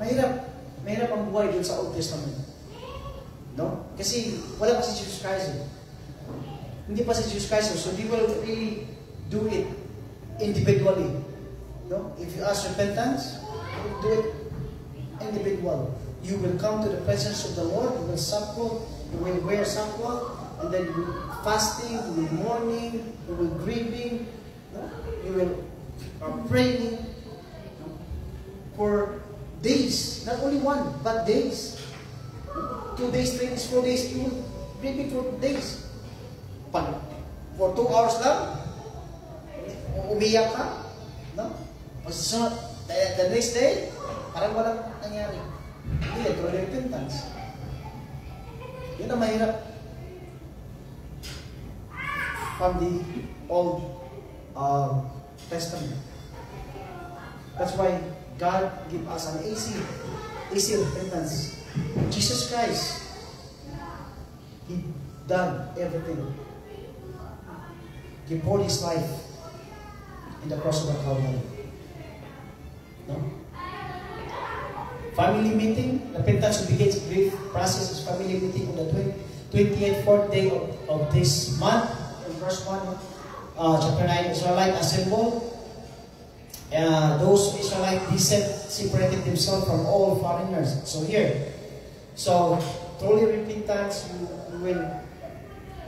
mahirap ang buhay dun sa Old Testament. No? Kasi wala pa si Jesus Christ. Hindi pa si Jesus Christ. So they will really do it individually. No? If you ask repentance, you will do it individual. You will come to the presence of the Lord, you will sackcloth, you will wear sackcloth, and then you will fasting, you will mourning, you will grieving, no? You will praying, no? For days, not only one, but days. 2 days, 3 days, 4 days, you will grieving for days. For 2 hours lang, umiyak ka, no? So, the next day, parang walang nangyari. Hindi, through repentance. Yun ang mahirap from the Old Testament. That's why God give us an easy repentance. Jesus Christ, He done everything. He poured His life in the cross of the Calvary. No? Family meeting, repentance begins a brief process of family meeting on the 28th, 4th day of this month. In verse 1, chapter 9, Israelite assembled. Those Israelite descent separated themselves from all foreigners. So here, truly repentance, you will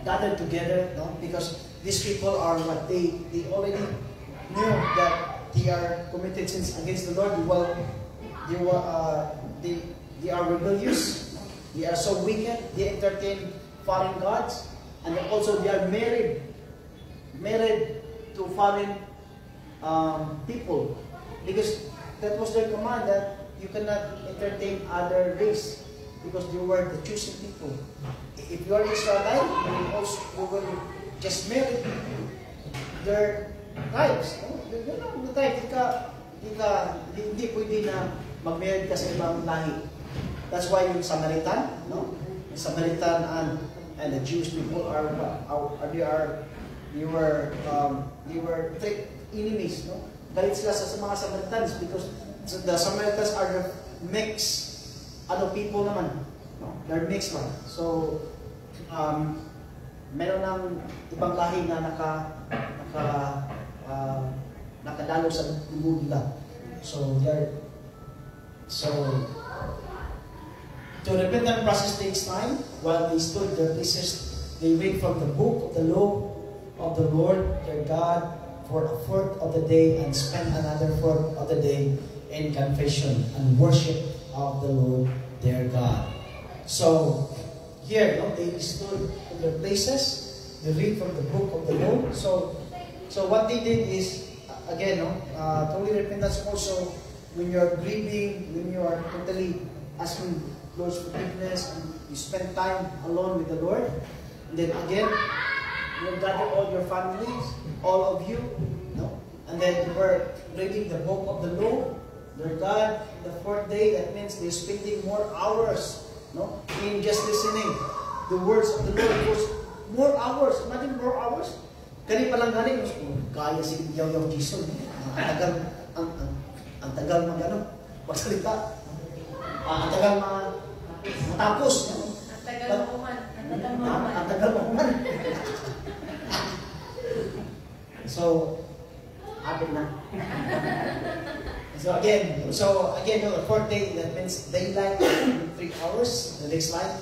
gather together, no? Because these people are what they already knew that they are committed sins against the Lord. They are rebellious. They are so wicked. They entertain foreign gods, and also they are married to foreign people, because that was their command, that you cannot entertain other race, because they were the chosen people. If you are Israelite, you will just marry their wives. No? Hindi pwede na mag-married ka sa ibang lahi. That's why yung Samaritan, no? The Samaritan and the Jewish people they were three enemies, no? Galit sila sa mga Samaritans because the Samaritans are the mixed people naman, no? They're mixed one. So meron ng ibang lahi na nakadalo sa dugo nila. So the repentant process takes time. While they stood their places, they read from the book of the law of the Lord their God for a fourth of the day and spend another fourth of the day in confession and worship of the Lord their God. So here, no, they stood in their places. They read from the book of the law. So what they did is, again, totally repentance also when you are grieving, when you are totally asking Lord's forgiveness, and you spend time alone with the Lord. And then again, you gather all your families, all of you, no? And then you were reading the book of the law, their God, the fourth day. That means they're spending more hours, no, in just listening the words of the Lord. Because more hours, imagine more hours. Kani palang galing, kaya si Yaw Jesus. Ang tagal magsalita. Ang tagal matapos. Ang tagal makuman. Ang tagal makuman. So, atin na. So again, the fourth day, that means daylight, 3 hours, the next slide.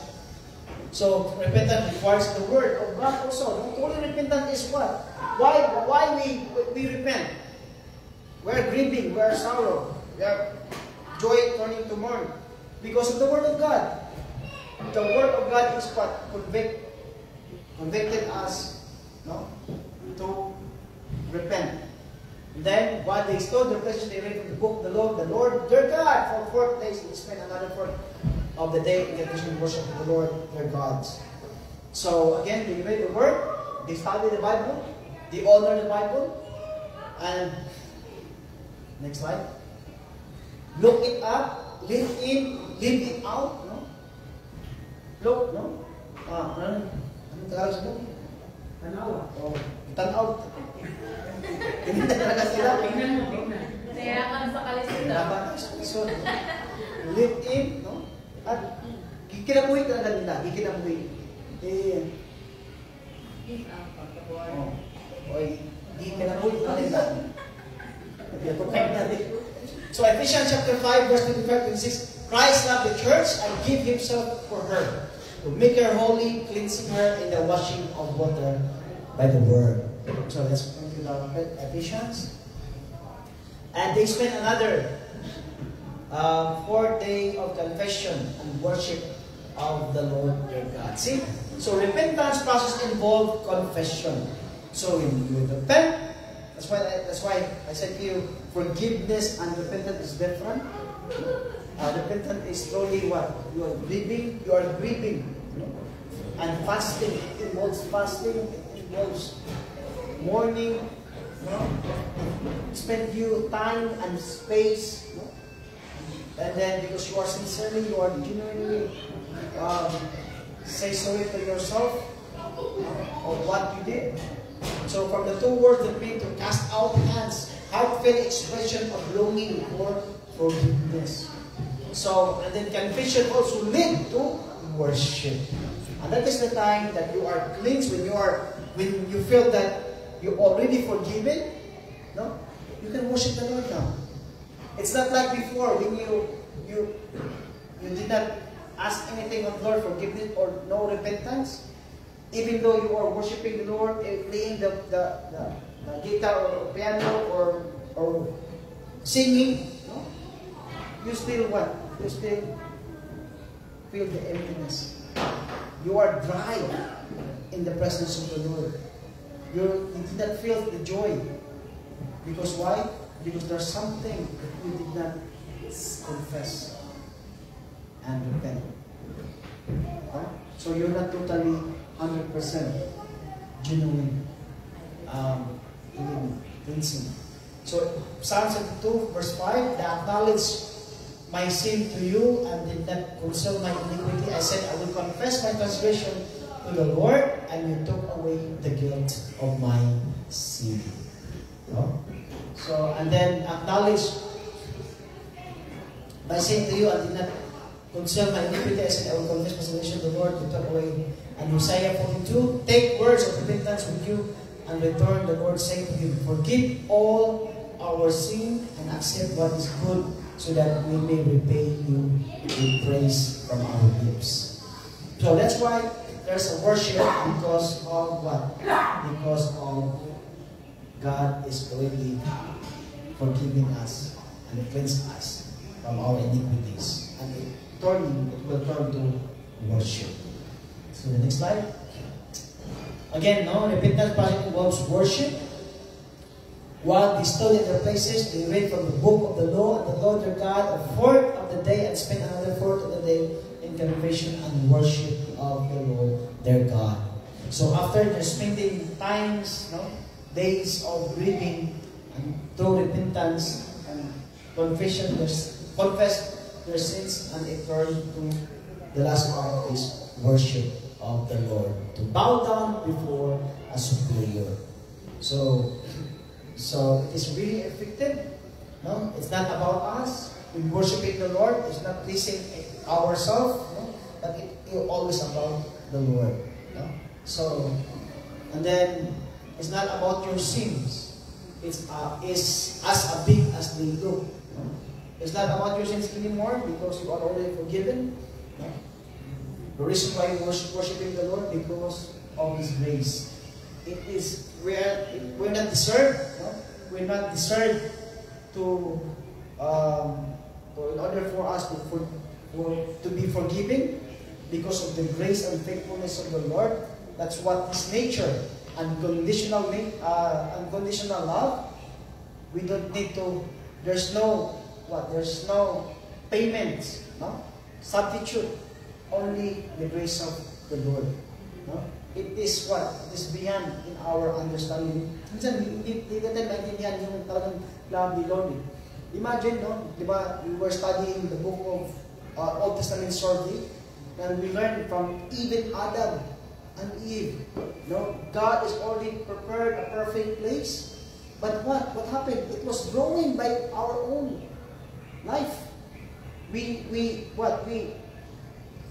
So, repentant requires the word of God also. Not only repentant is what? Why we repent? We're grieving, we're sorrow, we are joy turning to mourn. Because of the word of God. The word of God is what? Convicted us, no? To repent. And then, while they stood, the places they read from the book, the Lord their God, for 4 days, they spent another fourth of the day in the worship of the Lord their gods. So again, they read the word, they study the Bible, they honor the Bible, and next slide. Look it up, live it out, no? Look, no? Anong Tagalog sa book? Tanawa. Oh, tanaw. Hindi na talaga sila. Tingnan. Nayakan sa kalisunan. So, live in, no? At kikinabuhi talaga nila, kikinabuhi. Kikinabuhi talaga nila. So Ephesians chapter 5, verse 25-26, Christ loved the church and gave himself for her, to make her holy, cleansing her in the washing of water by the word. So let's go to the Ephesians. And they spent another 4th day of confession and worship of the Lord their God. See? So repentance process involves confession. So when you repent, that's why I said to you, forgiveness and repentance is different. Repentance is truly what? You are grieving. And fasting, it involves fasting, it involves mourning, spend you time and space, and then because you are sincerely, you are genuinely say sorry to yourself of what you did. So from the two words that mean to cast out hands, heartfelt expression of longing for forgiveness. So, and then confession also lead to worship. And that is the time that you are cleansed, when you feel that you're already forgiven, no? You can worship the Lord now. It's not like before when you did not ask anything of Lord, forgiveness or no repentance. Even though you are worshiping the Lord, playing the guitar or piano or singing, no? You still what? You still feel the emptiness. You are dry in the presence of the Lord. You did not feel the joy. Because why? Because there's something that you did not confess and repent. Huh? So you're not totally 100% genuine cleansing. So Psalm 72 verse 5, I acknowledge my sin to you and did not conceal my iniquity. I said, I will confess my transgression to the Lord, and you took away the guilt of my sin. No? So, and then acknowledge my sin to you and did not conceal my iniquity. I said, I will confess my transgression to the Lord, you took away. And Hosea 42, take words of repentance with you and return, the Lord saying to you, forgive all our sin and accept what is good, so that we may repay you with praise from our lips. So that's why there's a worship, because of what? Because of God is already forgiving us and cleansing us from our iniquities. And it will turn to worship. So the next slide. Again, no, repentance involves worship. While they stood in their places, they read from the book of the law and the Lord their God a fourth of the day, and spent another fourth of the day in confession and worship of the Lord their God. So after they're spending days of reading and through repentance and confession, confess their sins, and it turned to the last part is worship of the Lord, to bow down before a superior. So it is really effective. No, it's not about us. We worshiping the Lord. It's not pleasing ourselves. No? But it's always about the Lord. No? So, and then it's not about your sins. It's as big as they look. No? It's not about your sins anymore, because you are already forgiven. No? The reason why we worshiping the Lord, because of His grace. We're not deserved. No? We're not deserved to in order for us to be forgiven, because of the grace and faithfulness of the Lord. That's what His nature, unconditional love. We don't need to. There's no payment, no substitute. Only the grace of the Lord. No? It is what? It is beyond in our understanding. Minsan, hindi natin maintindihan yung talagang love ni Lord. Imagine, no? Diba, we were studying the book of Old Testament story, and we learned from even Adam and Eve. No? God has already prepared a perfect place. But what? What happened? It was growing by our own life.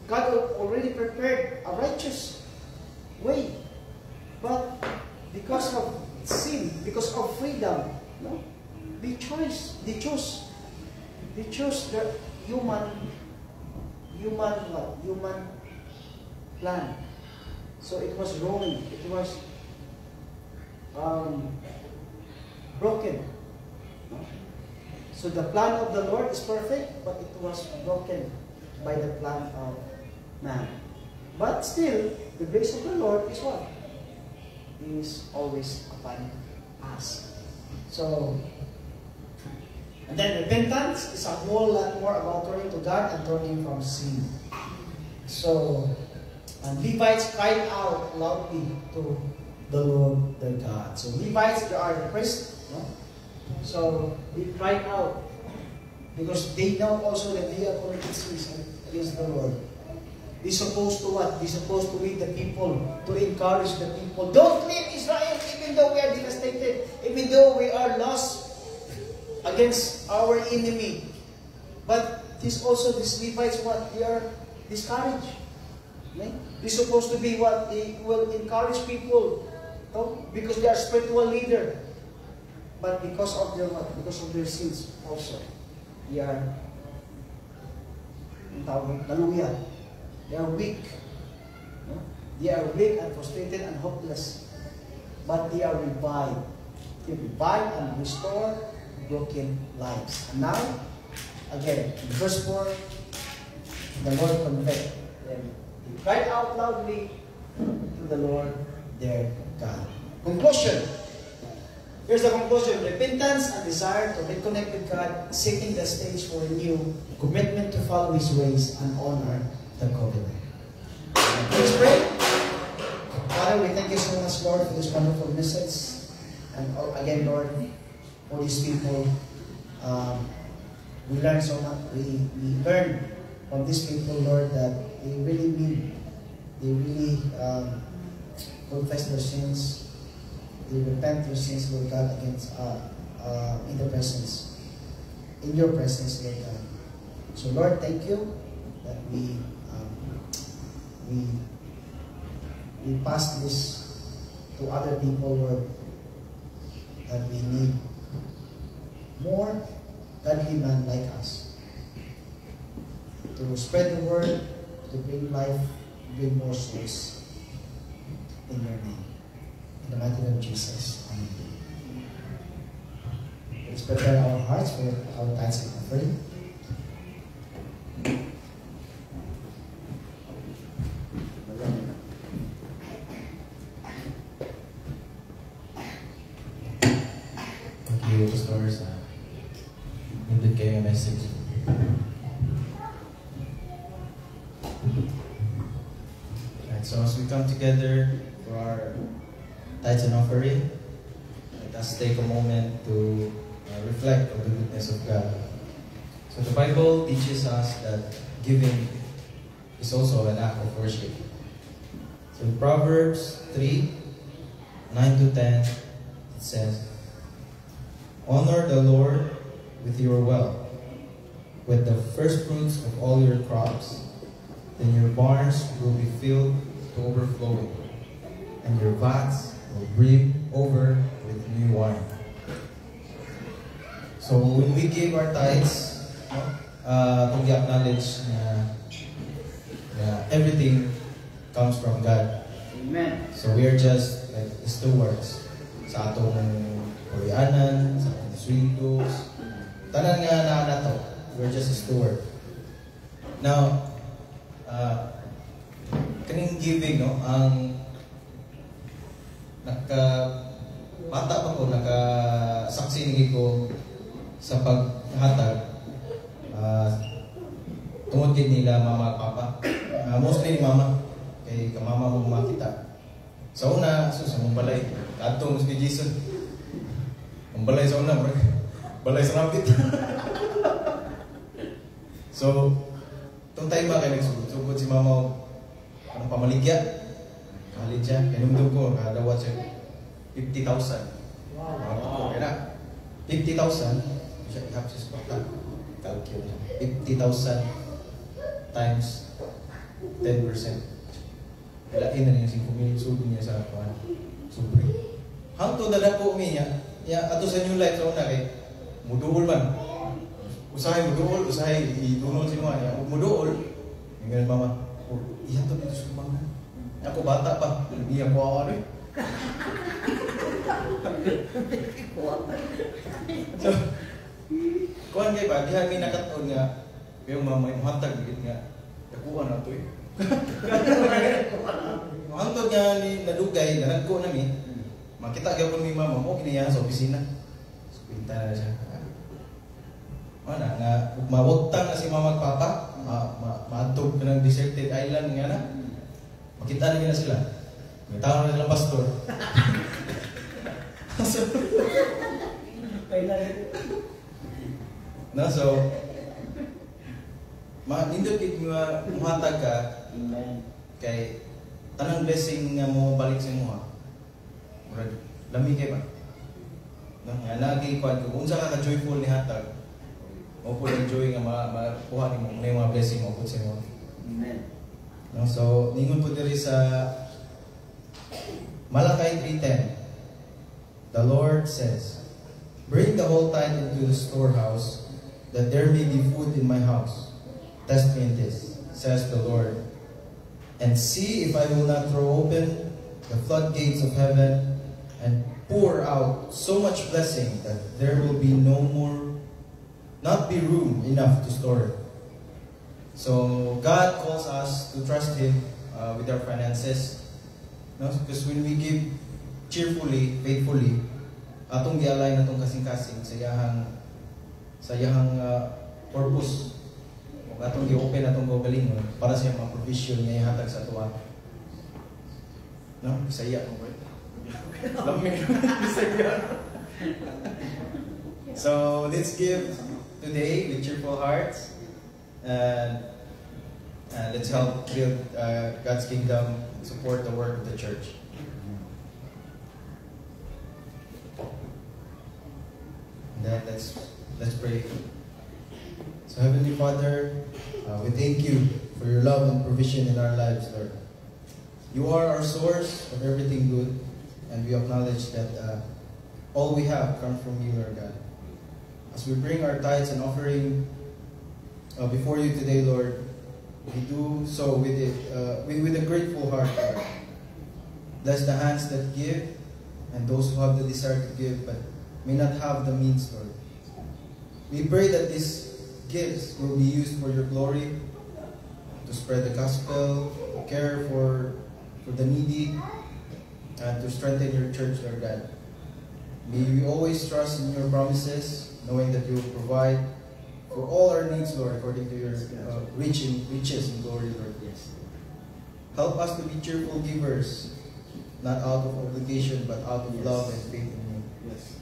God already prepared a righteous way, but because of sin, because of freedom, no, they chose the human plan. So it was wrong. It was broken. No? So the plan of the Lord is perfect, but it was broken by the plan of man. But still, the grace of the Lord is what? Is always upon us. So, and then repentance is a whole lot more about turning to God and turning from sin. So, and Levites cried out loudly to the Lord their God. So Levites, they are the priests. No? So they cried out because they know also that they are committing sins against the Lord. They're supposed to what? They're supposed to lead the people, to encourage the people. Don't leave Israel even though we are devastated, even though we are lost against our enemy. But this also, these Levites, what? They are discouraged. Okay? They're supposed to be what? They will encourage people, no? Because they are spiritual leader. But because of their what? Because of their sins also, they are hallelujah. They are weak. No? They are weak and frustrated and hopeless. But they are revived. They revive and restore broken lives. And now, again, in verse 4, the Lord convicted them. They cried out loudly to the Lord their God. Conclusion. Here's the conclusion. Repentance and desire to reconnect with God, setting the stage for a new commitment to follow His ways and honor the covenant. Let's pray. Father, we thank you so much, Lord, for this wonderful message. And again, Lord, for these people. We learn so much. We learn from these people, Lord, that they really mean, they really confess their sins. They repent their sins, Lord God, against in the presence, in your presence, Lord God. So, Lord, thank you that we pass this to other people, Lord, that we need more godly men like us to spread the word, to bring life, bring more souls in your name. In the mighty name of Jesus. Amen. Let's prepare our hearts for our tithes and offering. Thank you, pastors. Nindot kayo yung message. Right, so as we come together for our tithes and offering, let us take a moment to reflect on the goodness of God. So the Bible teaches us that giving is also an act of worship. So in Proverbs 3:9-10, it says, "Honor the Lord with your wealth, with the first fruits of all your crops. Then your barns will be filled to overflowing, and your vats will brim over with new wine." So when we give our tithes, we acknowledge na everything comes from God. Amen. So we are just like stewards sa atong kuyanan, sa atong sweldos. Tanan nga na to. We're just a steward. Now, kaning giving, no, ang bata pa ko, nakasaksi nigi ko sa paghatag tungod din nila mama at papa. Mostly ni mama. Kay kamama mo makita. Sa una, sa mong balay. Katong si Jason. Ang balay sa una, balay sa rampit. So, itong time ba kayo nagsugod si mama anong pamaligya? Kamalig siya. Kanumdum ko, nakadawat siya 50,000. Wow. Kaya na. 50,000. Siya i-hapsis pa. Calculate siya. 50,000 times 10%. Kailain na niya 5 minutes sud niya sa kuan. Sobre. Hangtod na po niya. Ya ato sa new life sa una kay muduol man. Usahay muduol, usahay idunol si mga niya. Muduol. Ngayon mama, iyan to dito sa mga. Ako bata pa, iya ko ako eh. So, kuan kay ba, diha mi nakatuon nga yung mama yung hatag gid nga. Dakuan na to eh. Hangtod nga ni nadugay, nanagko na mi. Makita gyapon mi mama mo kiniya sa opisina. Pinta na siya. Mana nga mawagtang na si mama at papa, maadtog ka ng deserted island nga na. Makita na niya sila. May tao na silang pastor. No, so nindot gid nga muhatag ka. Kay tanang blessing nga mo balik sa imo. Murag lami kay ba? No, nga lagi pag unsa ka joyful ni hatag. O po enjoy nga makuha nimo may mga blessing mo pud sa imo. Amen. No, so ningon po diri sa Malakay 3:10. The Lord says, "Bring the whole tithe into the storehouse, that there may be food in my house. Test me in this, says the Lord, and see if I will not throw open the floodgates of heaven and pour out so much blessing that there will be not be room enough to store it." So God calls us to trust Him with our finances. No? Because when we give cheerfully, faithfully, atong gialay na itong kasing-kasing sa iyahang purpose. Kung atong gi-open atong gagalingon para sa iyang mga provision nga ihatag sa tuwa. No? Bisaya mo ba? Lamig. Bisaya. So let's give today with cheerful hearts, and let's help build God's kingdom, support the work of the church. And then let's pray. So Heavenly Father, we thank you for your love and provision in our lives, Lord. You are our source of everything good, and we acknowledge that all we have comes from you, Lord God. As we bring our tithes and offering before you today, Lord, we do so with a grateful heart, Lord. Bless the hands that give and those who have the desire to give but may not have the means, Lord. We pray that these gifts will be used for your glory, to spread the gospel, to care for the needy, and to strengthen your church, Lord God. May we always trust in your promises, knowing that you will provide for all our needs, Lord, according to your riches and glory, Lord. Yes. Help us to be cheerful givers, not out of obligation, but out of love and faith in you. Yes.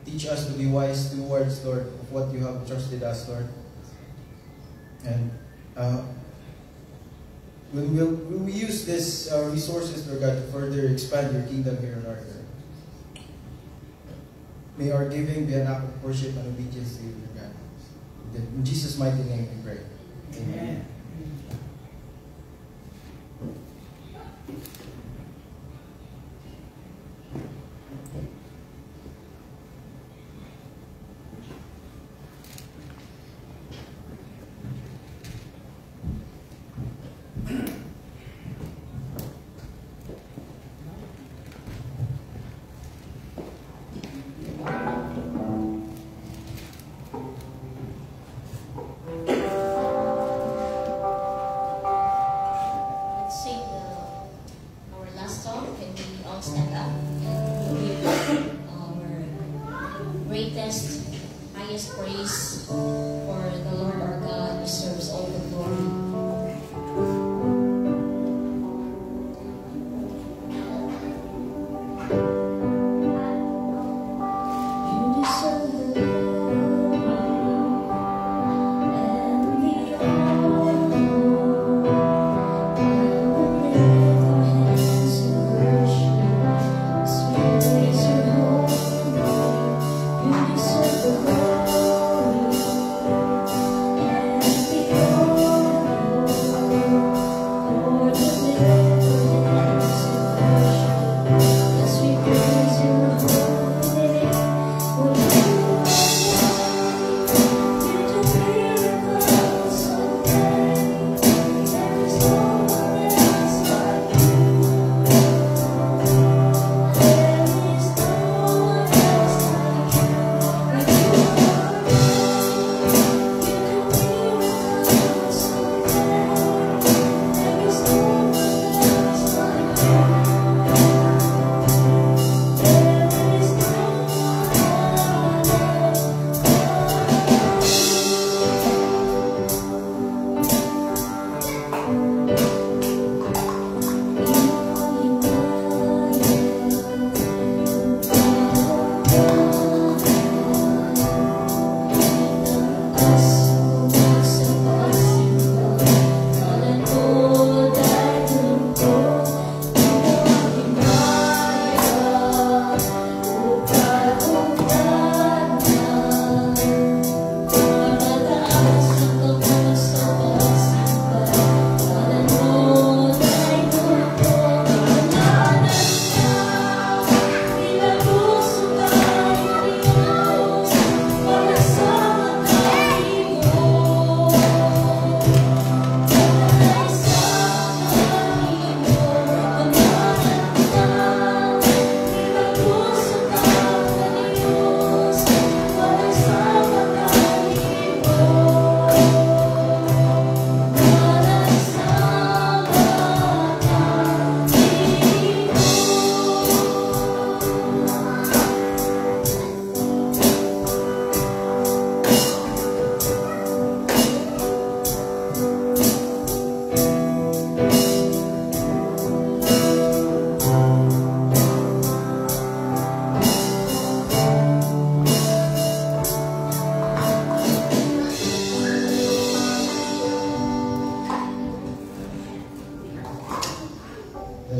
Teach us to be wise stewards, Lord, of what you have trusted us, Lord. And when we use these resources, Lord God, to further expand your kingdom here on earth, may our giving be an act of worship and obedience to you, Lord God. In Jesus' mighty name we pray. Amen.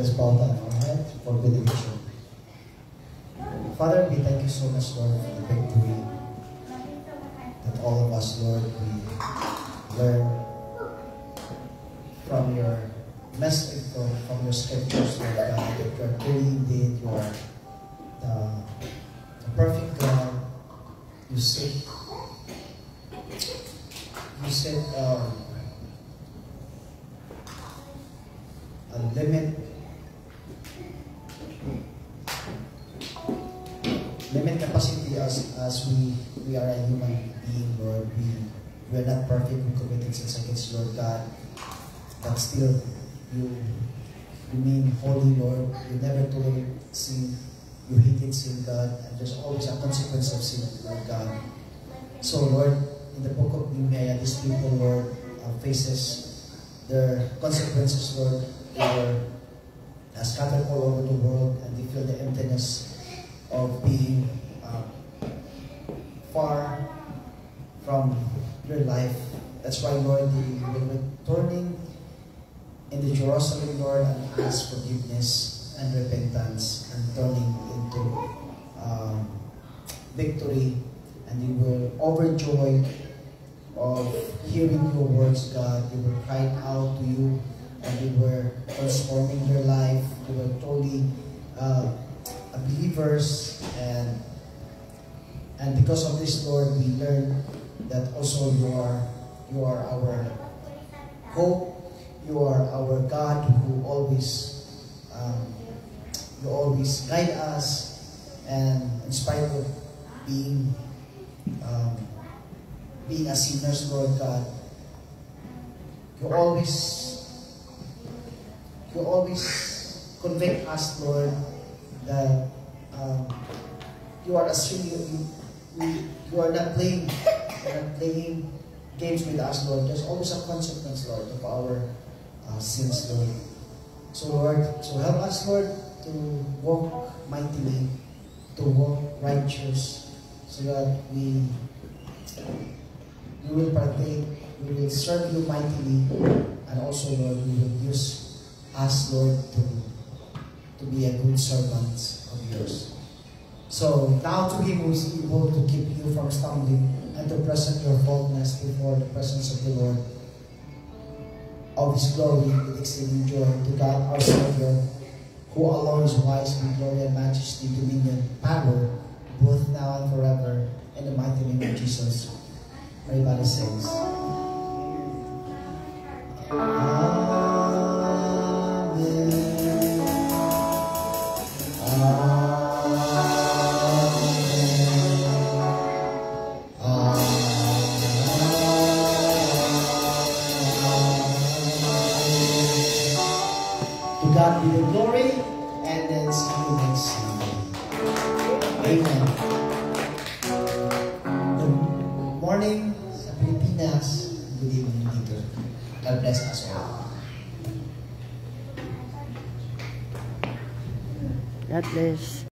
Let's bow down our head for benediction. Father, we thank you so much, Lord, for the victory that all of us, Lord, we learn from your message, from your scriptures, Lord God, that you are truly indeed, you are the perfect God. You said a limit capacity as we are a human being, Lord. We are not perfect. We committed sins against Lord God, but still you remain holy, Lord. You never tolerate sin. You hated sin, God, and there's always a consequence of sin, Lord God. So, Lord, in the book of Nehemiah, these people, Lord, faces their consequences, Lord. They were scattered all over the world, and they feel the emptiness of being far from your life. That's why, Lord, they were returning into Jerusalem, Lord, and ask forgiveness and repentance and turning into victory. And they were overjoyed of hearing your words, God. They were crying out to you, and they were transforming their life. They were totally believers, and because of this, Lord, we learn that also you are our hope. You are our God who always guide us, and in spite of being a sinners, Lord God, you always convict us, Lord, that you are assuming you are not playing games with us, Lord. There's always a consequence, Lord, of our sins, Lord. So, Lord, so help us, Lord, to walk mightily, to walk righteous, so that we will partake, we will serve you mightily, and also, Lord, we will use us, Lord, to be a good servant of yours. So now to him who is able to keep you from stumbling and to present your faultlessness before the presence of the Lord of his glory with exceeding joy, to God our Savior, who alone is wise with glory and majesty, dominion, power, both now and forever, in the mighty name of Jesus. Everybody sings. Amen. To God be the glory, and then see you next Sunday. Amen. Good morning sa Pilipinas. Good evening dito. God bless us all. God bless.